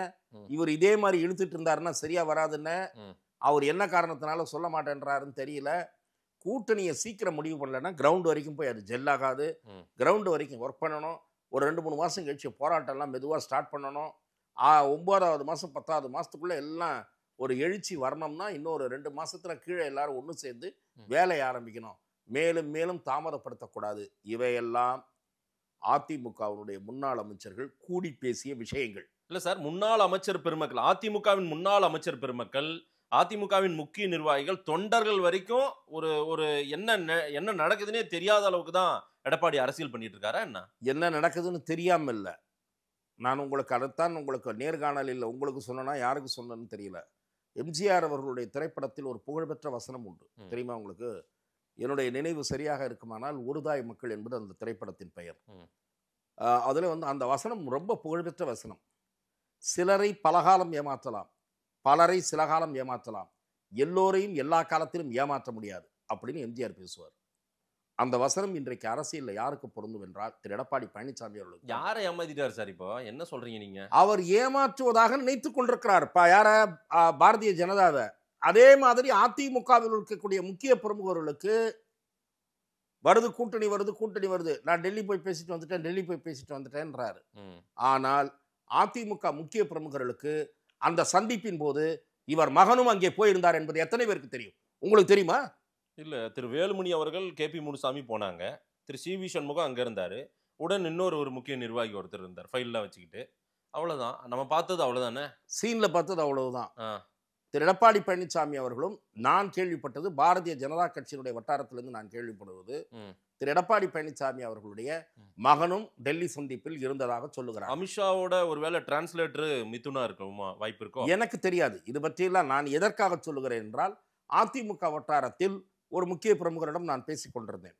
இவர் இதே மாதிரி இழுத்துட்டு இருந்தாருன்னா சரியா வராதுன்னு, அவர் என்ன காரணத்தினால சொல்ல மாட்டேன்றாருன்னு தெரியல. கூட்டணியை சீக்கிரம் முடிவு பண்ணலன்னா கிரவுண்ட் வரைக்கும் போய் அது ஜெல்லாகாது. கிரவுண்ட் வரைக்கும் ஒர்க் பண்ணணும். ஒரு 2-3 மாதம் கழிச்சு போராட்டம்லாம் மெதுவாக ஸ்டார்ட் பண்ணணும். 9வது மாதம் 10வது மாதத்துக்குள்ளே எல்லாம் ஒரு எழுச்சி வரணும்னா இன்னொரு 2 மாசத்துல கீழே எல்லாரும் ஒன்று சேர்ந்து வேலையை ஆரம்பிக்கணும். மேலும் மேலும் தாமதப்படுத்தக்கூடாது. இவையெல்லாம் அதிமுகவினுடைய முன்னாள் அமைச்சர்கள் கூடி பேசிய விஷயங்கள் இல்ல சார். முன்னாள் அமைச்சர் பெருமக்கள், அதிமுகவின் முன்னாள் அமைச்சர் பெருமக்கள், அதிமுகவின் முக்கிய நிர்வாகிகள், தொண்டர்கள் வரைக்கும் ஒரு என்ன நடக்குதுன்னே தெரியாத அளவுக்கு தான் எடப்பாடி அரசியல் பண்ணிட்டு இருக்காரா என்ன நடக்குதுன்னு தெரியாம இல்லை. நான் உங்களுக்கு அதைத்தான் உங்களுக்கு நேர்காணலில் உங்களுக்கு சொன்னா யாருக்கு சொன்னேன்னு தெரியல. எம்ஜிஆர் அவர்களுடைய திரைப்படத்தில் ஒரு புகழ்பெற்ற வசனம் உண்டு, தெரியுமா உங்களுக்கு? என்னுடைய நினைவு சரியாக இருக்குமானால் ஒருதாய் மக்கள் என்பது அந்த திரைப்படத்தின் பெயர். அதில் அந்த வசனம் ரொம்ப புகழ்பெற்ற வசனம். சிலரை பலகாலம் ஏமாற்றலாம், பலரை சில காலம் ஏமாற்றலாம், எல்லோரையும் எல்லா காலத்திலும் ஏமாற்ற முடியாது அப்படின்னு எம்ஜிஆர் பேசுவார். அந்த வசனம் இன்றைக்கு அரசியலில் யாருக்கு பொருந்தும் என்றால் திரு எடப்பாடி பழனிசாமி அவர்களுக்கு. யாரை ஏமாத்திட்டார் சார்? இப்போ என்ன சொல்றீங்க நீங்க? அவர் ஏமாற்றுவதாக நினைத்துக் கொண்டிருக்கிறார். யார? பாரதிய ஜனதாவை. அதே மாதிரி அதிமுகவில் இருக்கக்கூடிய முக்கிய பிரமுகர்களுக்கு வருது கூட்டணி வருது கூட்டணி வருது, நான் டெல்லி போய் பேசிட்டு வந்துட்டேன்றாரு. ஆனால் அதிமுக முக்கிய பிரமுகர்களுக்கு அந்த சந்திப்பின் போது இவர் மகனும் அங்கே போயிருந்தார் என்பது எத்தனை பேருக்கு தெரியும்? உங்களுக்கு தெரியுமா? இல்ல, திரு வேலுமணி அவர்கள் KP முனுசாமி போனாங்க, திரு CV சண்முகம் அங்க இருந்தாரு, உடன் இன்னொரு முக்கிய நிர்வாகி ஒருத்தர் இருந்தார் ஃபைல்லாம் வச்சுக்கிட்டு. அவ்வளவுதான் நம்ம பார்த்தது, அவ்வளவுதானே சீன்ல பார்த்தது, அவ்வளவுதான். திரு எடப்பாடி பழனிசாமி அவர்களும் நான் கேள்விப்பட்டது, பாரதிய ஜனதா கட்சியினுடைய வட்டாரத்திலிருந்து நான் கேள்விப்படுவது, திரு எடப்பாடி பழனிசாமி அவர்களுடைய மகனும் டெல்லி சந்திப்பில் இருந்ததாக சொல்லுகிறார். அமித்ஷாவோட ஒருவேளை டிரான்ஸ்லேட்டர் மிதுனா இருக்குமா வாய்ப்பு இருக்கும்? எனக்கு தெரியாது. இது பற்றியெல்லாம் நான் எதற்காக சொல்லுகிறேன் என்றால், அதிமுக வட்டாரத்தில் ஒரு முக்கிய பிரமுகரிடம் நான் பேசிக் கொண்டிருந்தேன்.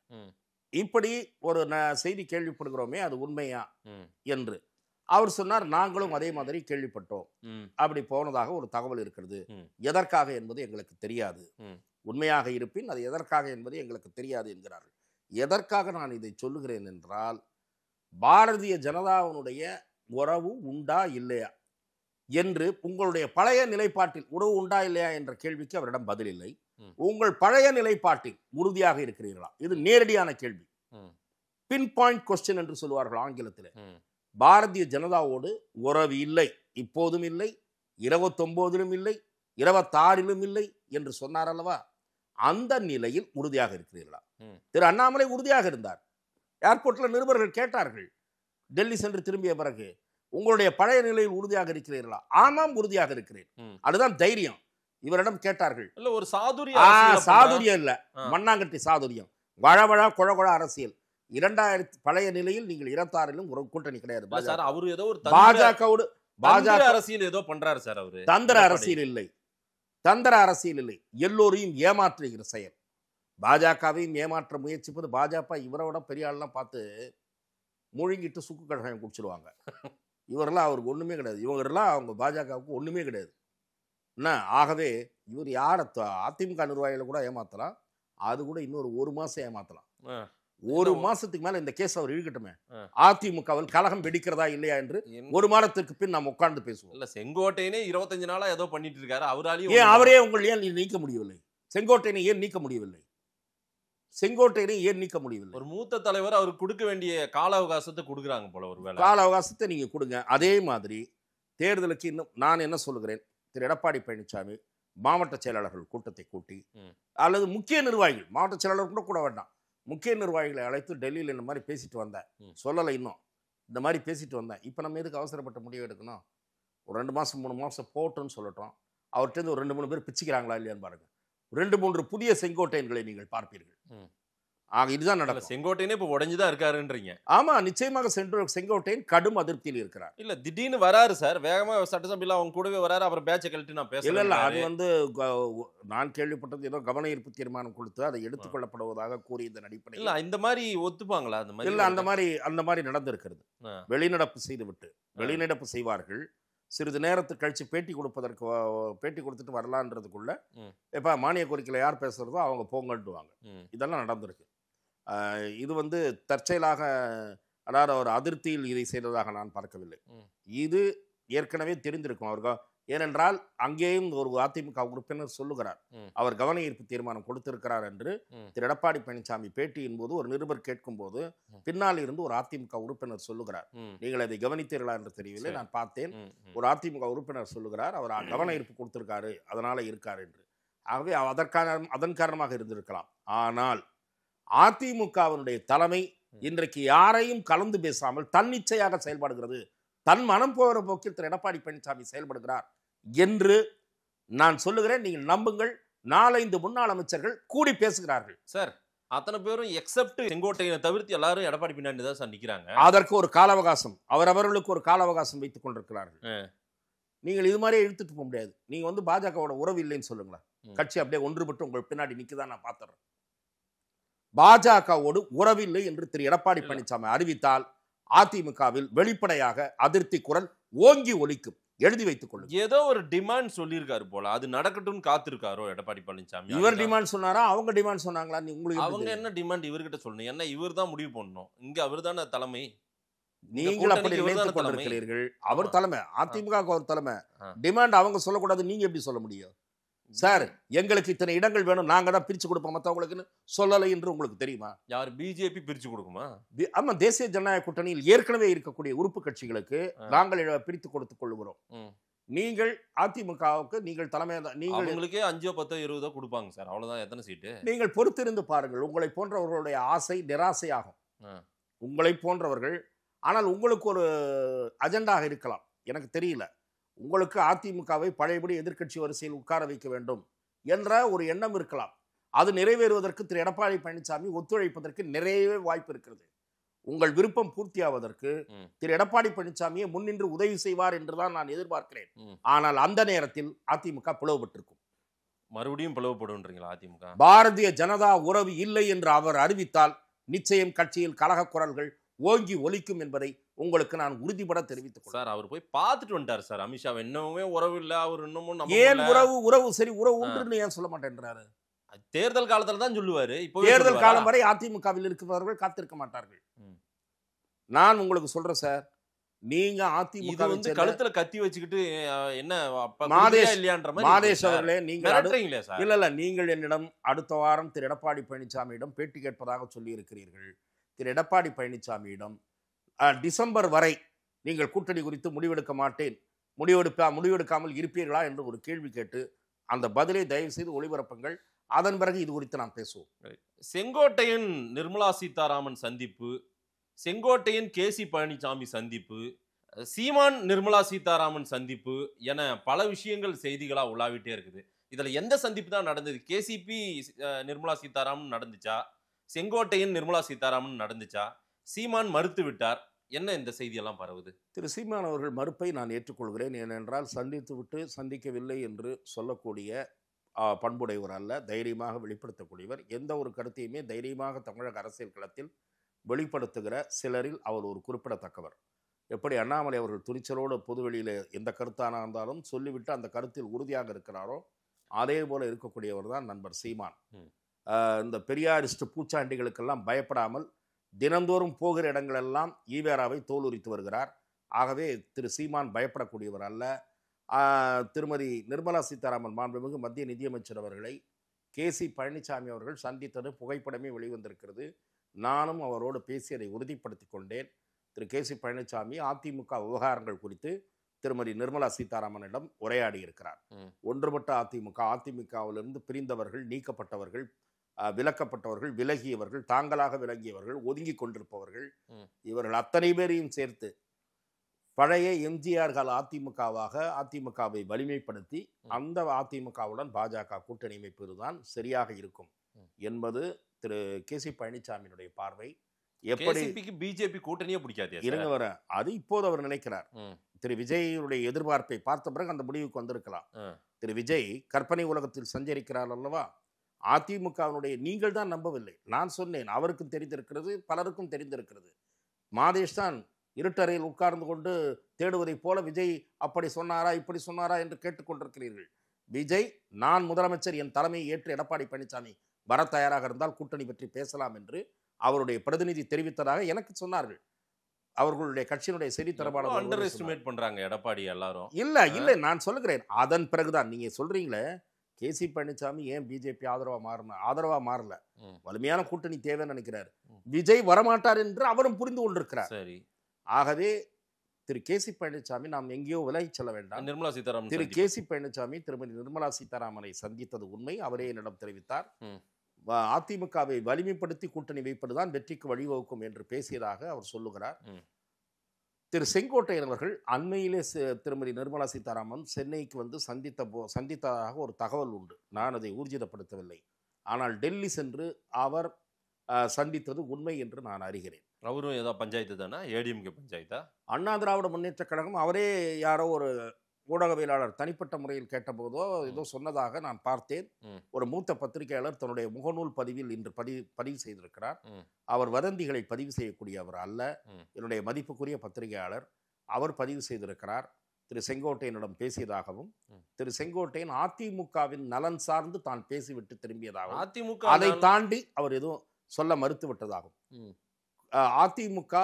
இப்படி ஒரு செய்தி கேள்விப்படுகிறோமே, அது உண்மையா என்று. அவர் சொன்னார், நாங்களும் அதே மாதிரி கேள்விப்பட்டோம், அப்படி போனதாக ஒரு தகவல் இருக்கிறது. எதற்காக என்பது எங்களுக்கு தெரியாது, உண்மையாக இருப்பின் அது எதற்காக என்பது எங்களுக்கு தெரியாது என்கிறார்கள். எதற்காக நான் இதை சொல்லுகிறேன் என்றால், பாரதிய ஜனதாவினுடைய உறவு உண்டா இல்லையா என்று உங்களுடைய பழைய நிலைப்பாட்டில் உறவு உண்டா இல்லையா என்ற கேள்விக்கு அவரிடம் பதில் இல்லை. உங்கள் பழைய நிலைப்பாட்டில் உறுதியாக இருக்கிறீர்களா? இது நேரடியான கேள்வி. பின் பாயிண்ட் கொஸ்டின் என்று சொல்லுவார்கள் ஆங்கிலத்தில். பாரதிய ஜனதாவோடு உறவு இல்லை, இப்போதும் இல்லை, 29 இல்லை, 26 இல்லை என்று சொன்னார் அல்லவா? அந்த நிலையில் உறுதியாக இருக்கிறீர்களா? திரு அண்ணாமலை உறுதியாக இருந்தார். ஏர்போர்ட்ல நிருபர்கள் கேட்டார்கள், டெல்லி சென்று திரும்பிய பிறகு, உங்களுடைய பழைய நிலையில் உறுதியாக இருக்கிறீர்களா? ஆமாம், உறுதியாக இருக்கிறேன். அதுதான் தைரியம். இவரிடம் கேட்டார்கள். இல்ல, ஒரு சாதுரியம் இல்ல, மண்ணாங்கட்டி சாதுரியம், வழவழா குழகுழ அரசியல். 2000 பழைய நிலையில் நீங்கள் 26 ஒரு கூட்டணி கிடையாது. அவரு ஏதோ ஒரு பாஜகவோடு பாஜக அரசியல் ஏதோ பண்றாரு சார். அவரு தந்திர அரசியல் இல்லை, தந்திர அரசியல் இல்லை, எல்லோரையும் ஏமாற்றுகிற செயல். பாஜகவையும் ஏமாற்ற முயற்சிப்பது. பாஜக இவரோட பெரிய ஆள்லாம் பார்த்து முழுங்கிட்டு சுக்கு கழகம் குடிச்சிருவாங்க. இவரெல்லாம் அவருக்கு ஒண்ணுமே கிடையாது. இவங்கெல்லாம் அவங்க பாஜகவுக்கு ஒண்ணுமே கிடையாது. என்ன ஆகவே இவர் யார அதிமுக நிர்வாகிகளை கூட ஏமாத்தலாம், அது கூட இன்னொரு 1 மாசம் ஏமாத்தலாம். 1 மாசத்துக்கு மேல இந்த கேஸ் அவர் இழுக்கட்டுமே. அதிமுகவில் கலகம் வெடிக்கிறதா இல்லையா என்று 1 மாதத்துக்கு பின் நாம் உட்கார்ந்து பேசுவோம். இல்ல, செங்கோட்டையனே 25 நாளா ஏதோ பண்ணிட்டு இருக்காரு. அவராலையும் ஏன் அவரே உங்கள் ஏன் நீக்க முடியவில்லை? செங்கோட்டையனை ஏன் நீக்க முடியவில்லை? செங்கோட்டையனை ஏன் நீக்க முடியவில்லை? ஒரு மூத்த தலைவர் அவருக்கு கொடுக்க வேண்டிய கால அவகாசத்தை கொடுக்குறாங்க போல. ஒரு வேளை கால அவகாசத்தை நீங்க கொடுங்க. அதே மாதிரி தேர்தலுக்கு இன்னும் நான் என்ன சொல்லுகிறேன், திரு எடப்பாடி பழனிசாமி மாவட்ட செயலாளர்கள் கூட்டத்தை கூட்டி அல்லது முக்கிய நிர்வாகிகள், மாவட்ட செயலாளர் கூட வேண்டாம், முக்கிய நிர்வாகிகளை அழைத்து டெல்லியில் இந்த மாதிரி பேசிட்டு வந்தேன், சொல்லலை இன்னும் இந்த மாதிரி பேசிட்டு வந்தேன், இப்போ நம்ம எதுக்கு அவசரப்பட்ட முடிவு எடுக்கணும், ஒரு 2 மாதம் 3 மாதம் போட்டோன்னு சொல்லட்டோம், அவர்கிட்ட ஒரு 2-3 பேர் பிச்சுக்கிறாங்களா இல்லையான்னு பாருங்க. 2-3 புதிய செங்கோட்டையன்களை நீங்கள் பார்ப்பீர்கள். ஆக இதுதான் நடக்கும். செங்கோட்டையனே இப்போ உடைஞ்சுதான் இருக்காருன்றீங்க. ஆமா, நிச்சயமாக செங்கோட்டையன் கடும் அதிருப்தியில் இருக்கிறார். இல்ல திடீர்னு வராரு சார், வேகமா சட்டசபையில் அவங்க கூடவே வராரு, அப்புறம் பேட்சை கழட்டி நான் பேச இல்ல அது நான் கேள்விப்பட்டது ஏதோ கவன ஈர்ப்பு தீர்மானம் கொடுத்து அதை எடுத்துக்கொள்ளப்படுவதாக கூறி இந்த நடிப்பை இல்ல இந்த மாதிரி ஒத்துப்பாங்களா? அந்த மாதிரி இல்ல அந்த மாதிரி நடந்திருக்கிறது. வெளிநடப்பு செய்துவிட்டு வெளிநடப்பு செய்வார்கள், சிறிது நேரத்துக்கு கழிச்சு பேட்டி கொடுத்துட்டு வரலான்றதுக்குள்ள எப்ப மானிய கோரிக்கையில் யார் பேசுறதோ அவங்க போங்கட்டுவாங்க. இதெல்லாம் நடந்திருக்கு. இது தற்செயலாக, அதாவது ஒரு அதிருப்தியில் இதை செய்ததாக நான் பார்க்கவில்லை. இது ஏற்கனவே தெரிந்திருக்கும் அவர்கள். ஏனென்றால் அங்கேயும் ஒரு அதிமுக உறுப்பினர் சொல்லுகிறார், அவர் கவன ஈர்ப்பு தீர்மானம் கொடுத்திருக்கிறார் என்று. திரு எடப்பாடி பழனிசாமி பேட்டியின் போது ஒரு நிருபர் கேட்கும் போது பின்னால் இருந்து ஒரு அதிமுக உறுப்பினர் சொல்லுகிறார், நீங்கள் அதை கவனித்தீர்களா என்று தெரியவில்லை, நான் பார்த்தேன், ஒரு அதிமுக உறுப்பினர் சொல்லுகிறார் அவர் கவன ஈர்ப்பு கொடுத்திருக்காரு அதனால இருக்காரு என்று. ஆகவே அதன் காரணமாக இருந்திருக்கலாம். ஆனால் அதிமுகவினுடைய தலைமை இன்றைக்கு யாரையும் கலந்து பேசாமல் தன்னிச்சையாக செயல்படுகிறது, தன் மனம் போகிற போக்கில் திரு எடப்பாடி பழனிசாமி செயல்படுகிறார் என்று நான் சொல்லுகிறேன். நீங்கள் நம்புங்கள், 4-5 முன்னாள் அமைச்சர்கள் கூடி பேசுகிறார்கள் சார். அத்தனை பேரும் எக்ஸப்ட் செங்கோட்டையனை தவிர்த்து எல்லாரும் எடப்பாடி பின்னாடி தான் சார் நிற்கிறாங்க. அதற்கு ஒரு கால அவகாசம், அவர்களுக்கு ஒரு கால அவகாசம் வைத்துக் கொண்டிருக்கிறார்கள். நீங்கள் இது மாதிரியே இழுத்துட்டு போக முடியாது. நீங்க பாஜகவோட உறவு இல்லைன்னு சொல்லுங்களேன், கட்சி அப்படியே ஒன்றுபட்டு உங்கள் பின்னாடி நிற்குதான் நான் பார்த்துறேன். பாஜகவோடு உறவில்லை என்று திரு எடப்பாடி பழனிசாமி அறிவித்தால் அதிமுகவில் வெளிப்படையாக அதிருப்தி குரல் ஓங்கி ஒலிக்கும். எழுதி வைத்துக் கொள்ளுங்க. ஏதோ ஒரு டிமாண்ட் சொல்லியிருக்காரு போல, அது நடக்கட்டும் காத்திருக்காரோ எடப்பாடி பழனிசாமி. இவர் டிமாண்ட் சொன்னாரா அவங்க டிமாண்ட் சொன்னாங்களா? உங்களுக்கு அவங்க என்ன டிமாண்ட் இவர்கிட்ட சொல்லணும்? என்ன இவர் தான் முடிவு பண்ணணும், இங்க அவர் தானே தலைமை. நீங்கள் அப்படி நினைத்துக் கொண்டிருக்கிறீர்கள். அவர் தலைமை, அதிமுக ஒரு தலைமை. டிமாண்ட் அவங்க சொல்லக்கூடாது, நீங்க எப்படி சொல்ல முடியும்? சார் எங்களுக்கு இத்தனை இடங்கள் வேணும், நாங்க தான் பிரிச்சு கொடுப்போம் மற்றவங்களுக்குன்னு சொல்லலை என்று உங்களுக்கு தெரியுமா? யார் பிஜேபி பிரிச்சு கொடுக்குமா? ஆமா, தேசிய ஜனநாயக கூட்டணியில் ஏற்கனவே இருக்கக்கூடிய உறுப்பு கட்சிகளுக்கு நாங்கள் பிரித்து கொடுத்துக் கொள்கிறோம். நீங்கள் அதிமுகவுக்கு நீங்கள் தலைமை, நீங்கள் உங்களுக்கே 5, 10, 20 கொடுப்பாங்க சார், அவ்வளவுதான். எத்தனை சீட்டு? நீங்கள் பொறுத்திருந்து பாருங்கள். உங்களை போன்றவர்களுடைய ஆசை நிராசையாகும். உங்களை போன்றவர்கள், ஆனால் உங்களுக்கு ஒரு அஜெண்டாக இருக்கலாம், எனக்கு தெரியல. உங்களுக்கு அதிமுகவை பழையபடி எதிர்க்கட்சி வரிசையில் உட்கார வைக்க வேண்டும் என்ற ஒரு எண்ணம் இருக்கலாம். அது நிறைவேறுவதற்கு திரு எடப்பாடி பழனிசாமி ஒத்துழைப்பதற்கு நிறையவே வாய்ப்பு இருக்கிறது. உங்கள் விருப்பம் பூர்த்தியாவதற்கு திரு எடப்பாடி பழனிசாமியை முன்னின்று உதவி செய்வார் என்றுதான் நான் எதிர்பார்க்கிறேன். ஆனால் அந்த நேரத்தில் அதிமுக பிளவுபட்டிருக்கும். மறுபடியும் பிளவுபடுன்றீங்களா? அதிமுக பாரதிய ஜனதா உறவு இல்லை என்று அவர் அறிவித்தால் நிச்சயம் கட்சியில் கலக குரல்கள் ஓங்கி ஒலிக்கும் என்பதை உங்களுக்கு நான் உறுதிபட தெரிவித்துக் சார். அவர் போய் பார்த்துட்டு வந்துட்டார் சார் அமித்ஷா. இன்னமுமே உறவு இல்லை, அவர் இன்னமும் ஏன் உறவு சரி உறவு ஒன்றுன்னு ஏன் சொல்ல மாட்டேன்றாரு? தேர்தல் காலத்துல தான் சொல்லுவாரு. இப்போ தேர்தல் காலம் வரை அதிமுகவில் இருக்கிறவர்கள் காத்திருக்க மாட்டார்கள். நான் உங்களுக்கு சொல்றேன் சார், நீங்க அதிமுக கழுத்துல கத்தி வச்சுக்கிட்டு என்ன மாதேஷ் அவர்களே, நீங்கள் இல்ல நீங்கள் என்னிடம் அடுத்த வாரம் திரு எடப்பாடி பழனிசாமியிடம் பேட்டி கேட்பதாக சொல்லி இருக்கிறீர்கள். திரு எடப்பாடி பழனிசாமியிடம் டிசம்பர் வரை நீங்கள் கூட்டணி குறித்து முடிவெடுக்காமல் இருப்பீர்களா என்று ஒரு கேள்வி கேட்டு அந்த பதிலை தயவு செய்து ஒளிபரப்புங்கள். அதன் பிறகு இது குறித்து நாம் பேசுவோம். செங்கோட்டையன் நிர்மலா சீதாராமன் சந்திப்பு, செங்கோட்டையன் கேசி பழனிசாமி சந்திப்பு, சீமான் நிர்மலா சீதாராமன் சந்திப்பு என பல விஷயங்கள் செய்திகளா உலாவிட்டே இருக்குது. இதுல எந்த சந்திப்பு தான் நடந்தது? கேசிபி நிர்மலா சீதாராமன் நடந்துச்சா, செங்கோட்டையன் நிர்மலா சீதாராமன் நடந்துச்சா, சீமான் மறுத்து விட்டார், என்ன இந்த செய்தியெல்லாம் பரவுது? திரு சீமான் அவர்கள் மறுப்பை நான் ஏற்றுக்கொள்கிறேன். ஏனென்றால் சந்தித்து விட்டு சந்திக்கவில்லை என்று சொல்லக்கூடிய பண்புடையவர் அல்ல, தைரியமாக வெளிப்படுத்தக்கூடியவர். எந்த ஒரு கருத்தையுமே தைரியமாக தமிழக அரசியல் களத்தில் வெளிப்படுத்துகிற சிலரில் அவர் ஒரு குறிப்பிடத்தக்கவர். எப்படி அண்ணாமலை அவர்கள் துணிச்சலோடு பொதுவெளியில் எந்த கருத்தான இருந்தாலும் சொல்லிவிட்டு அந்த கருத்தில் உறுதியாக இருக்கிறாரோ அதே போல இருக்கக்கூடியவர் தான் நண்பர் சீமான். இந்த பெரியாரிஸ்ட் பூச்சாண்டிகளுக்கெல்லாம் பயப்படாமல் தினந்தோறும் போகிற இடங்களெல்லாம் ஈவேராவை தோலுரித்து வருகிறார். ஆகவே திரு சீமான் பயப்படக்கூடியவர் அல்ல. திருமதி நிர்மலா சீதாராமன் மாண்புமிகு மத்திய நிதியமைச்சர் அவர்களை கேசி பழனிசாமி அவர்கள் சந்தித்தது புகைப்படமே வெளிவந்திருக்கிறது. நானும் அவரோடு பேசி அதை உறுதிப்படுத்தி கொண்டேன். திரு கேசி பழனிசாமி அதிமுக விவகாரங்கள் குறித்து திருமதி நிர்மலா சீதாராமனிடம் உரையாடி இருக்கிறார். ஒன்றுபட்ட அதிமுகவிலிருந்து பிரிந்தவர்கள், நீக்கப்பட்டவர்கள், விலக்கப்பட்டவர்கள், விலகியவர்கள், தாங்களாக விலகியவர்கள், ஒதுங்கி கொண்டிருப்பவர்கள், இவர்கள் அத்தனை பேரையும் சேர்த்து பழைய எம்ஜிஆர் கால அதிமுகவை வலிமைப்படுத்தி அந்த அதிமுகவுடன் பாஜக கூட்டணி அமைப்பதுதான் சரியாக இருக்கும் என்பது திரு கே.சி. பழனிசாமியினுடைய பார்வை. எப்படி பிஜேபி கூட்டணியே பிடிக்காது இருங்க வர அது இப்போது அவர் நினைக்கிறார். திரு விஜயுடைய எதிர்பார்ப்பை பார்த்த பிறகு அந்த முடிவுக்கு வந்திருக்கலாம். திரு விஜய் கற்பனை உலகத்தில் சஞ்சரிக்கிறார் அல்லவா. அதிமுகவினுடைய நீங்கள் தான் நம்பவில்லை. நான் சொன்னேன், அவருக்கும் தெரிந்திருக்கிறது, பலருக்கும் தெரிந்திருக்கிறது. மாதேஷ் தான் இருட்டறையில் உட்கார்ந்து கொண்டு தேடுவதைப் போல விஜய் அப்படி சொன்னாரா இப்படி சொன்னாரா என்று கேட்டுக்கொண்டிருக்கிறீர்கள். விஜய் நான் முதலமைச்சர், என் தலைமையை ஏற்று எடப்பாடி பழனிசாமி வர தயாராக இருந்தால் கூட்டணி பற்றி பேசலாம் என்று அவருடைய பிரதிநிதி தெரிவித்ததாக எனக்கு சொன்னார்கள். அவர்களுடைய கட்சியினுடைய செய்தி தொடர்பாளர் அண்டர் எஸ்டிமேட் பண்றாங்க எடப்பாடி எல்லாரும். இல்ல நான் சொல்லுகிறேன். அதன் பிறகுதான் நீங்க சொல்றீங்களே கே.சி. பழனிசாமி ஏன் பிஜேபி ஆதரவா மாறல, வலிமையான கூட்டணி தேவைன்னு நினைக்கிறார். விஜய் வரமாட்டார் என்று அவரும் புரிந்து கொண்டிருக்கிறார். சரி, ஆகவே திரு கே.சி. பழனிசாமி நாம் எங்கேயோ விலகி செல்ல வேண்டாம். நிர்மலா சீதாராமன் திரு கே.சி. பழனிசாமி திருமதி நிர்மலா சீதாராமனை சந்தித்தது உண்மை. அவரே என்னிடம் தெரிவித்தார். அதிமுகவை வலிமைப்படுத்தி கூட்டணி வைப்பதுதான் வெற்றிக்கு வழிவகுக்கும் என்று பேசியதாக அவர் சொல்லுகிறார். திரு செங்கோட்டையன் அவர்கள் அண்மையிலே திருமதி நிர்மலா சீதாராமன் சென்னைக்கு வந்து சந்தித்ததாக ஒரு தகவல் உண்டு. நான் அதை ஊர்ஜிதப்படுத்தவில்லை. ஆனால் டெல்லி சென்று அவர் சந்தித்தது உண்மை என்று நான் அறிகிறேன். அவரும் ஏதோ பஞ்சாயத்து தானே, ஏடிஎம்கே பஞ்சாயத்தா? அண்ணா திராவிட முன்னேற்ற கழகம். அவரே யாரோ ஒரு ஊடகவியலாளர் தனிப்பட்ட முறையில் கேட்டபோதோ ஏதோ சொன்னதாக நான் பார்த்தேன். ஒரு மூத்த பத்திரிகையாளர் தன்னுடைய முகநூல் பதிவில் இன்று பதிவு செய்திருக்கிறார். அவர் வதந்திகளை பதிவு செய்யக்கூடியவர் அல்ல, என்னுடைய மதிப்புக்குரிய பத்திரிகையாளர். அவர் பதிவு செய்திருக்கிறார். திரு செங்கோட்டையனிடம் பேசியதாகவும், திரு செங்கோட்டையன் அதிமுகவின் நலன் சார்ந்து தான் பேசிவிட்டு திரும்பியதாகவும், அதிமுக அதை தாண்டி அவர் எதுவும் சொல்ல மறுத்து விட்டதாகவும், அதிமுக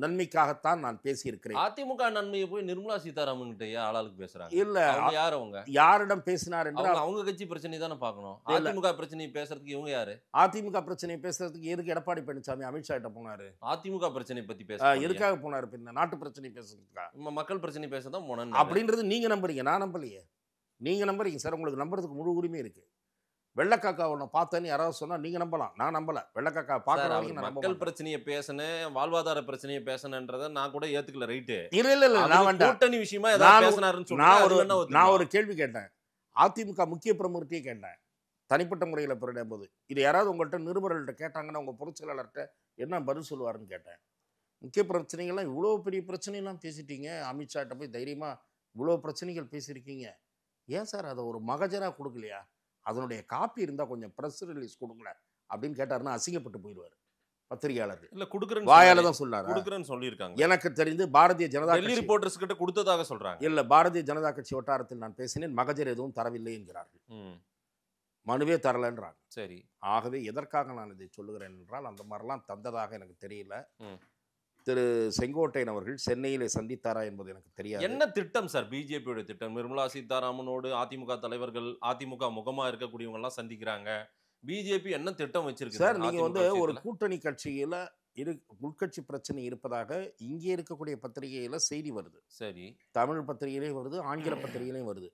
நன்மைக்காகத்தான் நான் பேசியிருக்கிறேன். அதிமுக நன்மையை போய் நிர்மலா சீதாராமன் கிட்ட ஆளாளுக்கு பேசுறாங்க. இல்ல, யார் அவங்க, யாரிடம் பேசினார் என்று அவங்க கட்சி பிரச்சனை தானே பார்க்கணும். அதிமுக பிரச்சனையை பேசுறதுக்கு இவங்க யாரு? அதிமுக பிரச்சனையை பேசுறதுக்கு எதுக்கு எடப்பாடி பழனிசாமி அமித்ஷா கிட்ட போனாரு? அதிமுக பிரச்சனை பத்தி பேச எதுக்காக போனாரு? பின்ன நாட்டு பிரச்சனை பேசுறதுக்கா? மக்கள் பிரச்சனை பேசதான் போன அப்படின்றது நீங்க நம்புறீங்க, நான் நம்பலையே. நீங்க நம்புறீங்க சார், உங்களுக்கு நம்புறதுக்கு முழு உரிமை இருக்கு. வெள்ளக்காக்கா ஒன்று பார்த்தேன்னு யாராவது சொன்னா நீங்க நம்பலாம், நான் நம்பல. வெள்ளக்காக்கா பார்க்கறவங்க மக்கள் பிரச்சனையை பேசணும், வாழ்வாதார பிரச்சனையை பேசணுன்றத நான் கூட ஏத்துக்கல. ரைட்டு, இல்ல நான் கூட்டணி விஷயமா ஏதாவது பேசினாருன்னு சொன்னா நான் ஒரு கேள்வி கேட்டேன். அதிமுக முக்கிய பிரமுகர்கிட்டயே கேட்டேன், தனிப்பட்ட முறையில் பெறும் போது. இது யாராவது உங்கள்கிட்ட நிருபர்கள்ட்ட கேட்டாங்கன்னா உங்க பொதுச் செயலாளர்கிட்ட என்ன பதில் சொல்லுவாருன்னு கேட்டேன். முக்கிய பிரச்சனைகள்லாம் இவ்வளோ பெரிய பிரச்சனைலாம் பேசிட்டீங்க, அமித்ஷாட்ட போய் தைரியமா இவ்வளோ பிரச்சனைகள் பேசியிருக்கீங்க, ஏன் சார் அதை ஒரு மகஜரா கொடுக்கலையா? அதனுடைய காப்பி இருந்தால் கொஞ்சம் ப்ரெஸ் ரிலீஸ் கொடுங்களேன் அப்படின்னு கேட்டாருன்னா அசிங்கப்பட்டு போயிடுவார் பத்திரிகையாளர்கள். இல்ல கொடுக்குறேன் வாயால தான் சொன்னாரு, கொடுக்குறேன்னு சொல்லியிருக்காங்க. எனக்கு தெரிந்து பாரதிய ஜனதா டெல்லி ரிப்போர்ட்டர்ஸ் கிட்ட கொடுத்ததாக சொல்றாங்க. இல்ல, பாரதிய ஜனதா கட்சி வட்டாரத்தில் நான் பேசினேன், மகஜர் எதுவும் தரவில்லை என்கிறார்கள், மனுவே தரலன்றாங்க. சரி, ஆகவே எதற்காக நான் இதை சொல்லுகிறேன் என்றால் அந்த மாதிரிலாம் தந்ததாக எனக்கு தெரியல. திரு செங்கோட்டையன் அவர்கள் சென்னையிலே சந்தித்தாரா என்பது எனக்கு தெரியாது. என்ன திட்டம் சார் பிஜேபியோட திட்டம்? நிர்மலா சீதாராமனோடு அதிமுக தலைவர்கள், அதிமுக முகமா இருக்கக்கூடியவங்க எல்லாம் சந்திக்கிறாங்க. பிஜேபி என்ன திட்டம் வச்சிருக்கு சார்? நீங்க வந்து ஒரு கூட்டணி கட்சியில உட்கட்சி பிரச்சனை இருப்பதாக இங்கே இருக்கக்கூடிய பத்திரிகையில செய்தி வருது. சரி, தமிழ் பத்திரிகையிலையும் வருது, ஆங்கில பத்திரிகையிலையும் வருது.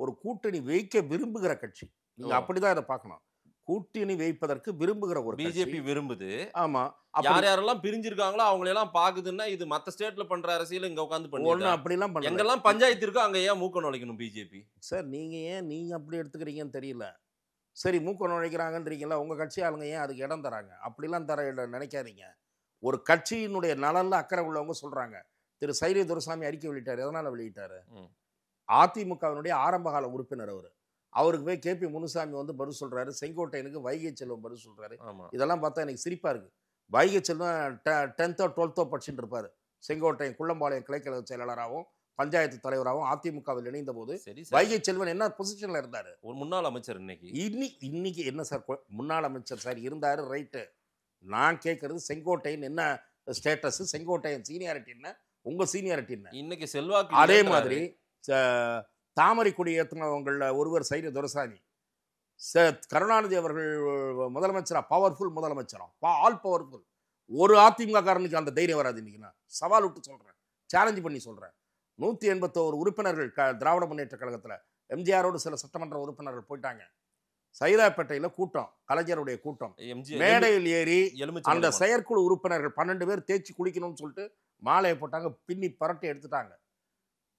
ஒரு கூட்டணி வைக்க விரும்புகிற கட்சி, நீங்க அப்படிதான் இதை பார்க்கணும். கூட்டணி வைப்பதற்கு விரும்புகிற ஒரு பிஜேபி விரும்புது. ஆமா, யார் யாரெல்லாம் பிரிஞ்சிருக்காங்களோ அவங்களை எல்லாம் பாக்குதுன்னா இது மத்த ஸ்டேட்ல பண்ற அரசியல் இங்க உட்கார்ந்து பண்ணுவாங்க. அப்படிலாம் பண்ணல. எங்கெல்லாம் பஞ்சாயத்து இருக்கோ அங்க ஏன் மூக்க நுழைக்கணும் பிஜேபி? சார் நீங்க அப்படி எடுத்துக்கிறீங்கன்னு தெரியல. சரி, மூக்க நுழைக்கிறாங்கன்றீங்களா, உங்க கட்சி ஆளுங்க ஏன் அதுக்கு இடம் தராங்க? அப்படிலாம் தர நினைக்காதீங்க. ஒரு கட்சியினுடைய நலன்ல அக்கறை உள்ளவங்க சொல்றாங்க. திரு சைரிய துரைசாமி அறிக்கை வெளியிட்டாரு. எதனால வெளியிட்டாரு? அதிமுகவினுடைய ஆரம்பகால உறுப்பினர் அவருக்கு போய் KP முனுசாமி வந்து பதில் சொல்றாரு, செங்கோட்டையனுக்கு வைகை செல்வம் பதில் சொல்றாரு. இதெல்லாம் பார்த்தா எனக்கு சிரிப்பா இருக்கு. வைகை செல்வம் 10th or 12th படிச்சுட்டு இருப்பாரு. செங்கோட்டையன் குள்ளம்பாளையம் கிளைக்கழக செயலாளராகவும் பஞ்சாயத்து தலைவராகவும் அதிமுகவில் இணைந்த போது வைகை செல்வன் என்ன பொசிஷன்ல இருந்தாரு? ஒரு முன்னாள் அமைச்சர். இன்னைக்கு என்ன சார் முன்னாள் அமைச்சர் சார் இருந்தாரு, ரைட்டு. நான் கேட்கறது செங்கோட்டையன் என்ன ஸ்டேட்டஸ், செங்கோட்டையன் சீனியாரிட்டி என்ன, உங்க சீனியாரிட்டி என்ன? இன்னைக்கு செல்வாக்கு. அதே மாதிரி தாமரை கொடி ஏற்றினவங்கள ஒருவர் சைரிய துரைசாமி. கருணாநிதி அவர்கள் முதலமைச்சரா, பவர்ஃபுல் முதலமைச்சரா, ஆல் பவர்ஃபுல். ஒரு அதிமுக காரனுக்கு அந்த தைரியம் வராது. இன்னைக்கு நான் சவால் விட்டு சொல்றேன், சேலஞ்ச் பண்ணி சொல்றேன். 181 உறுப்பினர்கள் திராவிட முன்னேற்ற கழகத்தில் எம்ஜிஆரோடு சில சட்டமன்ற உறுப்பினர்கள் போயிட்டாங்க. சைதாப்பேட்டையில் கூட்டம், கலைஞருடைய கூட்டம், மேடையில் ஏறி அந்த செயற்குழு உறுப்பினர்கள் 12 பேர் தேய்ச்சி குளிக்கணும்னு சொல்லிட்டு மாலையை போட்டாங்க, பின்னி பரட்டி எடுத்துட்டாங்க.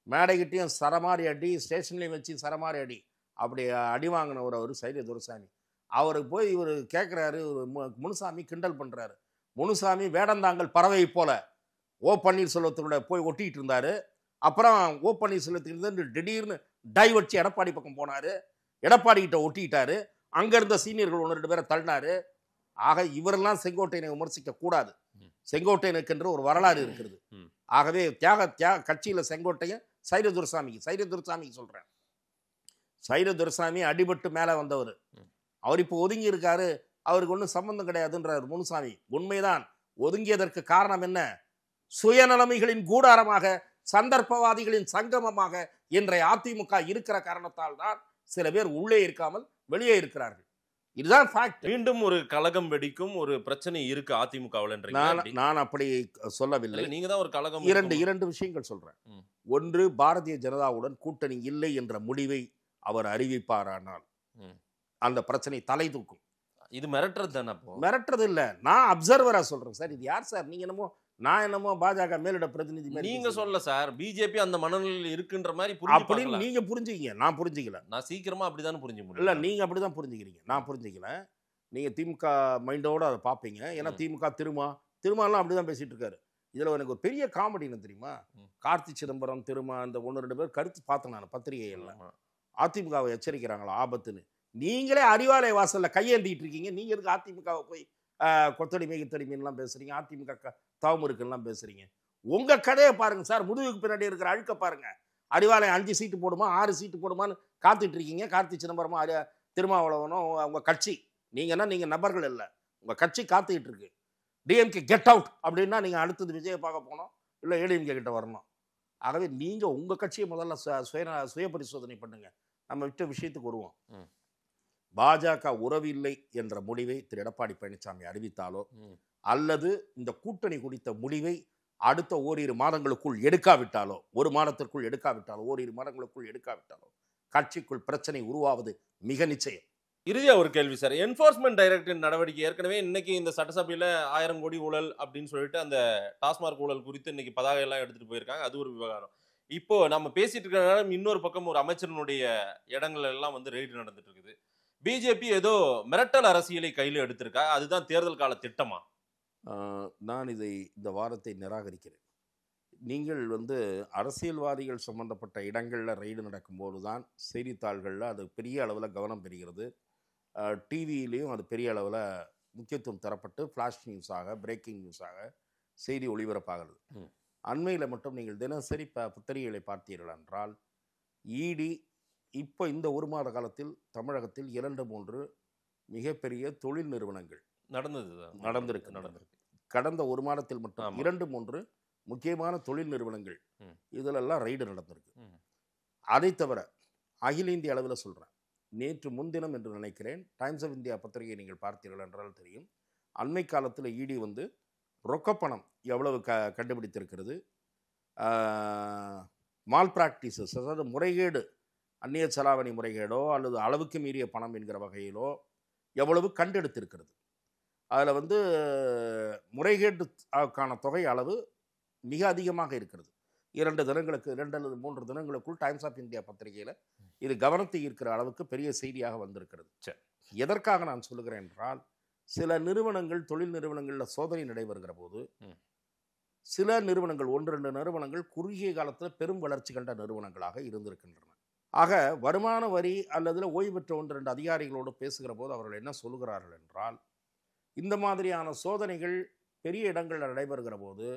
மேடைகிட்டையும் சரமாரி அடி, ஸ்டேஷன்லையும் வச்சு சரமாரி அடி. அப்படி அடி வாங்கினவர் அவர் சைரிய துரைசாமி. அவருக்கு போய் இவர் கேட்குறாரு, முனுசாமி கிண்டல் பண்ணுறாரு. முனுசாமி வேடந்தாங்கல் பறவை போல ஓ பன்னீர்செல்வத்தோட போய் ஒட்டிகிட்டு இருந்தார். அப்புறம் ஓ பன்னீர்செல்வத்திலிருந்து திடீர்னு டைவர்ச்சி எடப்பாடி பக்கம் போனார். எடப்பாடி கிட்ட ஒட்டிக்கிட்டாரு. அங்கே இருந்த சீனியர்கள் 1-2 பேரை தள்ளினாரு. ஆக இவரெல்லாம் செங்கோட்டையனை விமர்சிக்க கூடாது. செங்கோட்டையனுக்கென்று ஒரு வரலாறு இருக்கிறது. ஆகவே தியாக கட்சியில் செங்கோட்டையன் சைரிய துரைசாமிக்கு சொல்கிறேன். சைரிய துரைசாமி அடிபட்டு மேலே வந்தவர். அவர் இப்போ ஒதுங்கி இருக்காரு, அவருக்கு ஒன்றும் சம்பந்தம் கிடையாதுன்றார் முனுசாமி. உண்மைதான். ஒதுங்கியதற்கு காரணம் என்ன? சுயநலமைகளின் கூடாரமாக, சந்தர்ப்பவாதிகளின் சங்கமமாக இன்றைய அதிமுக இருக்கிற காரணத்தால் தான் சில பேர் உள்ளே இருக்காமல் வெளியே இருக்கிறார்கள். இதுதான் ஃபேக்ட். மீண்டும் ஒரு கலகம் வெடிக்கும் ஒரு பிரச்சனை இருக்கு அதிமுகவில். நான் அப்படி சொல்லவில்லை. நீங்க தான் ஒரு கலகம். இரண்டு விஷயங்கள் சொல்றேன். ஒன்று, பாரதிய ஜனதாவுடன் கூட்டணி இல்லை என்ற முடிவை அவர் அறிவிப்பாரானால் அந்த பிரச்சனை தலை தூக்கும். இது மிரட்டுறது தானே? மிரட்டுறது இல்ல, நான் அப்சர்வரா சொல்றேன் சார். இது யார் சார்? நீங்க என்னமோ நான் என்னமோ பாஜக மேலிட பிரதிநிதி நீங்க சொல்ல சார். பிஜேபி அந்த மனநிலையில் இருக்குன்ற மாதிரி அப்படின்னு நீங்க புரிஞ்சுக்கீங்க. நான் புரிஞ்சுக்கல. நான் சீக்கிரமா அப்படிதான் புரிஞ்சு முடியும். இல்ல, நீங்க அப்படிதான் புரிஞ்சுக்கிறீங்க, நான் புரிஞ்சுக்கல. நீங்க திமுக மைண்டோட அதை பார்ப்பீங்க. ஏன்னா திமுக திருமாலாம் அப்படிதான் பேசிட்டு இருக்காரு. இதுல எனக்கு ஒரு பெரிய காமெடி என்ன தெரியுமா? கார்த்தி சிதம்பரம், திருமா, இந்த 1-2 பேர் கருத்து பார்த்தேன் நான் பத்திரிகைகள்ல. அதிமுகவை எச்சரிக்கிறாங்களா ஆபத்துன்னு. நீங்களே அறிவாலய வாசல்ல கையேந்திட்டு இருக்கீங்க. நீங்க இருக்கு அதிமுகவை போய் கொத்தடிமை கித்தடிமைன்லாம் பேசுறீங்க, அதிமுக தவமுறுக்கெல்லாம் பேசுறீங்க. உங்க கதையை பாருங்க சார். முதுகுக்கு பின்னாடி இருக்கிற அழுக்க பாருங்க. அறிவாலயம் 5 சீட்டு போடுமா 6 சீட்டு போடுமான்னு காத்துட்டு இருக்கீங்க. கார்த்தி சிதம்பரமும் திருமாவளவனும் உங்க கட்சி. நீங்க நபர்கள் இல்லை, உங்க கட்சி காத்துக்கிட்டு இருக்கு. டிஎம்கே கெட் அவுட் அப்படின்னா நீங்க அடுத்தது விஜயை பார்க்க போனோம், இல்லை ஏடிஎம்கே கிட்ட வரணும். ஆகவே நீங்க உங்க கட்சியை முதல்ல சுய பரிசோதனை பண்ணுங்க. நம்ம விட்ட விஷயத்துக்கு வருவோம். பாஜக உறவில்லை என்ற முடிவை திரு எடப்பாடி பழனிசாமி அறிவித்தாலோ அல்லது இந்த கூட்டணி குறித்த முடிவை அடுத்த ஓரிரு மாதங்களுக்குள் எடுக்காவிட்டாலோ, ஒரு மாதத்திற்குள் எடுக்காவிட்டாலோ, ஓரிரு மாதங்களுக்குள் எடுக்காவிட்டாலோ கட்சிக்குள் பிரச்சனை உருவாவது மிக நிச்சயம். இறுதியா ஒரு கேள்வி சார். என்ஃபோர்ஸ்மெண்ட் டைரக்டர் நடவடிக்கை ஏற்கனவே இன்னைக்கு இந்த சட்டசபையில 1000 கோடி ஊழல் அப்படின்னு சொல்லிட்டு அந்த டாஸ்மார்க் ஊழல் குறித்து இன்னைக்கு பதாகை எல்லாம் எடுத்துட்டு போயிருக்காங்க. அது ஒரு விவகாரம். இப்போ நம்ம பேசிட்டு இருக்கிற இன்னொரு பக்கம் ஒரு அமைச்சரினுடைய இடங்கள் எல்லாம் வந்து ரெய்டு நடந்துட்டு இருக்குது. பிஜேபி ஏதோ மிரட்டல் அரசியலை கையில் எடுத்திருக்கா? அதுதான் தேர்தல் கால திட்டமா? நான் இந்த வாரத்தை நிராகரிக்கிறேன். நீங்கள் அரசியல்வாதிகள் சம்பந்தப்பட்ட இடங்களில் ரெய்டு நடக்கும்போது தான் செய்தித்தாள்களில் அது பெரிய அளவில் கவனம் பெறுகிறது. டிவியிலையும் அது பெரிய அளவில் முக்கியத்துவம் தரப்பட்டு ஃப்ளாஷ் நியூஸாக, பிரேக்கிங் நியூஸாக செய்தி ஒளிபரப்பாகிறது. அண்மையில் மட்டும் நீங்கள் தினசரி பத்திரிகைகளை பார்த்தீர்கள் என்றால் இடி இப்போ இந்த ஒரு மாத காலத்தில் தமிழகத்தில் 2-3 மிகப்பெரிய தொழில் நிறுவனங்கள் நடந்திருக்கு. கடந்த ஒரு மாதத்தில் மட்டும் 2-3 முக்கியமான தொழில் நிறுவனங்கள் இதிலெல்லாம் ரெய்டு நடந்திருக்கு. அதை தவிர அகில இந்திய அளவில் சொல்கிறேன், நேற்று முன்தினம் என்று நினைக்கிறேன், டைம்ஸ் ஆஃப் இந்தியா பத்திரிகை நீங்கள் பார்த்தீர்கள் என்றால் தெரியும். அண்மை காலத்தில் இடி ரொக்கப்பணம் எவ்வளவு கண்டுபிடித்திருக்கிறது, மால் பிராக்டிசஸ், அதாவது முறைகேடு, அந்நிய செலாவணி முறைகேடோ அல்லது அளவுக்கு மீறிய பணம் என்கிற வகையிலோ எவ்வளவு கண்டெடுத்திருக்கிறது. அதில் முறைகேட்டுக்கான தொகை அளவு மிக அதிகமாக இருக்கிறது. 2 அல்லது 3 தினங்களுக்குள் டைம்ஸ் ஆஃப் இந்தியா பத்திரிகையில் இது கவனத்தை ஈர்க்கிற அளவுக்கு பெரிய செய்தியாக வந்திருக்கிறது. எதற்காக நான் சொல்லுகிறேன் என்றால், சில நிறுவனங்கள், தொழில் நிறுவனங்களில் சோதனை நடைபெறுகிற போது சில நிறுவனங்கள் 1-2 நிறுவனங்கள் குறுகிய காலத்தில் பெரும் வளர்ச்சி கண்ட நிறுவனங்களாக இருந்திருக்கின்றன. ஆக வருமான வரி அல்லது ஓய்வு பெற்ற 1-2 அதிகாரிகளோடு பேசுகிற போது அவர்கள் என்ன சொல்கிறார்கள் என்றால், இந்த மாதிரியான சோதனைகள் பெரிய இடங்களில் நடைபெறுகிற போது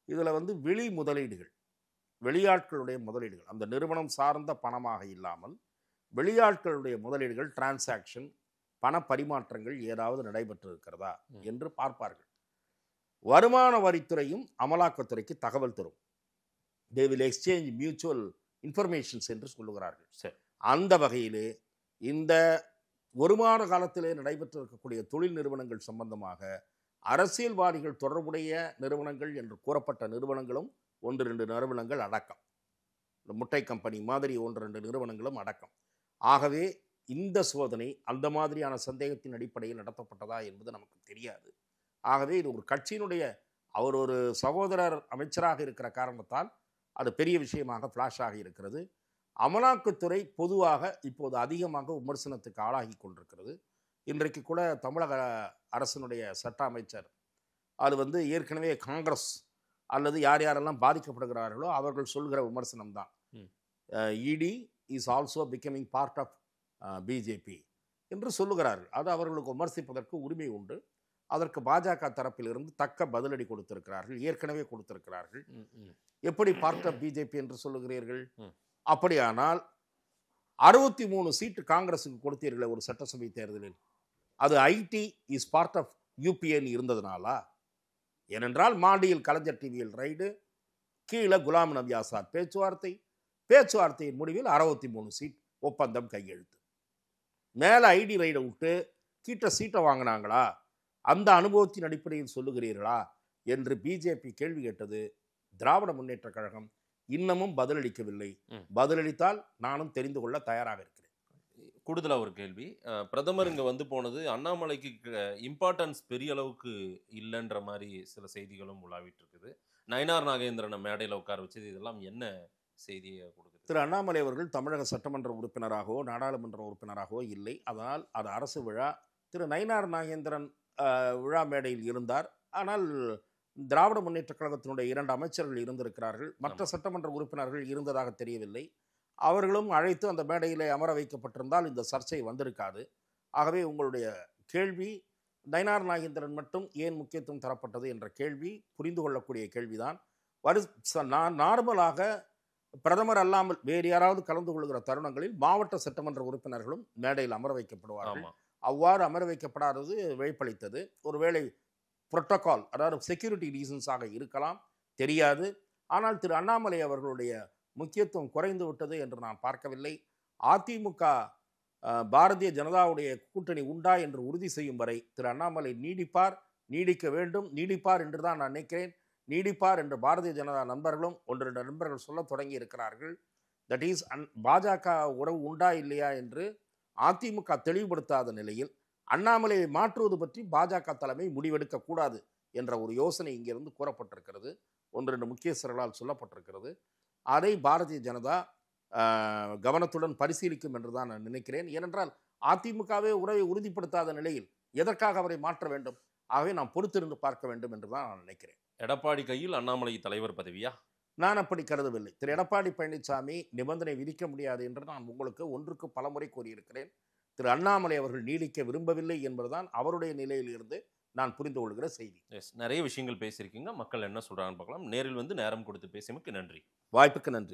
இதில் வெளி முதலீடுகள், வெளியாட்களுடைய முதலீடுகள், அந்த நிறுவனம் சார்ந்த பணமாக இல்லாமல் வெளியாட்களுடைய முதலீடுகள், டிரான்சாக்ஷன், பண பரிமாற்றங்கள் ஏதாவது நடைபெற்று இருக்கிறதா என்று பார்ப்பார்கள். வருமான வரித்துறையும் அமலாக்கத்துறைக்கு தகவல் தரும். They will exchange mutual informations என்று சொல்லுகிறார்கள். சரி, அந்த வகையிலே இந்த ஒரு மாத காலத்திலே நடைபெற்று இருக்கக்கூடிய தொழில் நிறுவனங்கள் சம்பந்தமாக அரசியல்வாதிகள் தொடர்புடைய நிறுவனங்கள் என்று கூறப்பட்ட நிறுவனங்களும் 1-2 நிறுவனங்கள் அடக்கம். முட்டை கம்பெனி மாதிரி 1-2 நிறுவனங்களும் அடக்கம். ஆகவே இந்த சோதனை அந்த மாதிரியான சந்தேகத்தின் அடிப்படையில் நடத்தப்பட்டதா என்பது நமக்கு தெரியாது. ஆகவே இது ஒரு கட்சியினுடைய அவர் ஒரு சகோதரர் அமைச்சராக இருக்கிற காரணத்தால் அது பெரிய விஷயமாக ஃப்ளாஷ் ஆகி இருக்கிறது. அமலாக்கத்துறை பொதுவாக இப்போது அதிகமாக விமர்சனத்துக்கு ஆளாகி கொண்டிருக்கிறது. இன்றைக்கு கூட தமிழக அரசினுடைய சட்ட அமைச்சர் அது ஏற்கனவே காங்கிரஸ் அல்லது யார் யாரெல்லாம் பாதிக்கப்படுகிறார்களோ அவர்கள் சொல்கிற விமர்சனம் தான், ED is also becoming part of BJP என்று சொல்லுகிறார்கள். அது அவர்களுக்கு விமர்சிப்பதற்கு உரிமை உண்டு. அதற்கு பாஜக தரப்பிலிருந்து தக்க பதிலடி கொடுத்திருக்கிறார்கள், ஏற்கனவே கொடுத்திருக்கிறார்கள். எப்படி பார்ட் ஆஃப் பிஜேபி என்று சொல்லுகிறீர்கள்? அப்படியானால் 63 சீட்டு காங்கிரஸுக்கு கொடுத்தீர்களே ஒரு சட்டசபை தேர்தலில், அது ஐடி இஸ் பார்ட் ஆஃப் யூபிஏன்னு இருந்ததுனாலா? ஏனென்றால் மாடியில் கலைஞர் டிவியில் ரைடு, கீழே குலாம் நபி ஆசாத் பேச்சுவார்த்தையின் முடிவில் 63 சீட் ஒப்பந்தம் கையெழுத்து. மேலே ஐடி ரைடை விட்டு கீட்ட சீட்டை வாங்கினாங்களா? அந்த அனுபவத்தின் அடிப்படையில் சொல்லுகிறீர்களா என்று பிஜேபி கேள்வி கேட்டது. திராவிட முன்னேற்ற கழகம் இன்னமும் பதிலளிக்கவில்லை. பதிலளித்தால் நானும் தெரிந்து கொள்ள தயாராக இருக்கிறேன். கூடுதலாக ஒரு கேள்வி, பிரதமர் இங்கே வந்து போனது அண்ணாமலைக்கு இம்பார்ட்டன்ஸ் பெரிய அளவுக்கு இல்லைன்ற மாதிரி சில செய்திகளும் உலாவிட்டு இருக்குது. நயினார் நாகேந்திரனை மேடையில் உட்கார வச்சது இதெல்லாம் என்ன செய்தியை கொடுக்குது? திரு அண்ணாமலை அவர்கள் தமிழக சட்டமன்ற உறுப்பினராகவோ நாடாளுமன்ற உறுப்பினராகவோ இல்லை. அதனால் அது அரசு விழா. திரு நயினார் நாகேந்திரன் விழா மேடையில் இருந்தார். ஆனால் திராவிட முன்னேற்ற கழகத்தினுடைய 2 அமைச்சர்கள் இருந்திருக்கிறார்கள், மற்ற சட்டமன்ற உறுப்பினர்கள் இருந்ததாக தெரியவில்லை. அவர்களும் அழைத்து அந்த மேடையிலே அமர வைக்கப்பட்டிருந்தால் இந்த சர்ச்சை வந்திருக்காது. ஆகவே உங்களுடைய கேள்வி நயினார் நாகேந்திரன் மட்டும் ஏன் முக்கியத்துவம் தரப்பட்டது என்ற கேள்வி புரிந்து கொள்ளக்கூடிய கேள்விதான். நார்மலாக பிரதமர் அல்லாமல் வேறு யாராவது கலந்து கொள்கிற தருணங்களில் மாவட்ட சட்டமன்ற உறுப்பினர்களும் மேடையில் அமர வைக்கப்படுவார்கள். அவ்வாறு அமர வைக்கப்படாதது விழிப்பளித்தது. ஒருவேளை புரோட்டோகால், அதாவது செக்யூரிட்டி ரீசன்ஸாக இருக்கலாம், தெரியாது. ஆனால் திரு அண்ணாமலை அவர்களுடைய முக்கியத்துவம் குறைந்து விட்டது என்று நான் பார்க்கவில்லை. அதிமுக பாரதிய ஜனதாவுடைய கூட்டணி உண்டா என்று உறுதி செய்யும் வரை திரு அண்ணாமலை நீடிக்க வேண்டும், நீடிப்பார் என்று தான் நான் நினைக்கிறேன். நீடிப்பார் என்று பாரதிய ஜனதா நண்பர்களும் 1-2 நண்பர்கள் சொல்ல தொடங்கி இருக்கிறார்கள். தட் இஸ் பாஜக உறவு உண்டா இல்லையா என்று அதிமுக தெளிவுபடுத்தாத நிலையில் அண்ணாமலையை மாற்றுவது பற்றி பாஜக தலைமை முடிவெடுக்கக்கூடாது என்ற ஒரு யோசனை இங்கிருந்து கூறப்பட்டிருக்கிறது. 1-2 முக்கியஸ்தர்களால் சொல்லப்பட்டிருக்கிறது. அதை பாரதிய ஜனதா கவனத்துடன் பரிசீலிக்கும் என்று தான் நான் நினைக்கிறேன். ஏனென்றால் அதிமுகவே உறவை உறுதிப்படுத்தாத நிலையில் எதற்காக அவரை மாற்ற வேண்டும்? ஆகவே நாம் பொறுத்திருந்து பார்க்க வேண்டும் என்று தான் நான் நினைக்கிறேன். எடப்பாடி கையில் அண்ணாமலை தலைவர் பதவியா? நான் அப்படி கருதவில்லை. திரு எடப்பாடி பழனிசாமி நிபந்தனை விதிக்க முடியாது என்று நான் உங்களுக்கு ஒன்றுக்கு பலமுறை கூறியிருக்கிறேன். திரு அண்ணாமலை அவர்கள் நீடிக்க விரும்பவில்லை என்பதுதான் அவருடைய நிலையில் இருந்து நான் புரிந்து கொள்கிற செய்தி. நிறைய விஷயங்கள் பேசியிருக்கீங்க. மக்கள் என்ன சொல்றாங்கன்னு பார்க்கலாம். நேரில் வந்து நேரம் கொடுத்து பேசியமைக்கு நன்றி. வாய்ப்புக்கு நன்றி.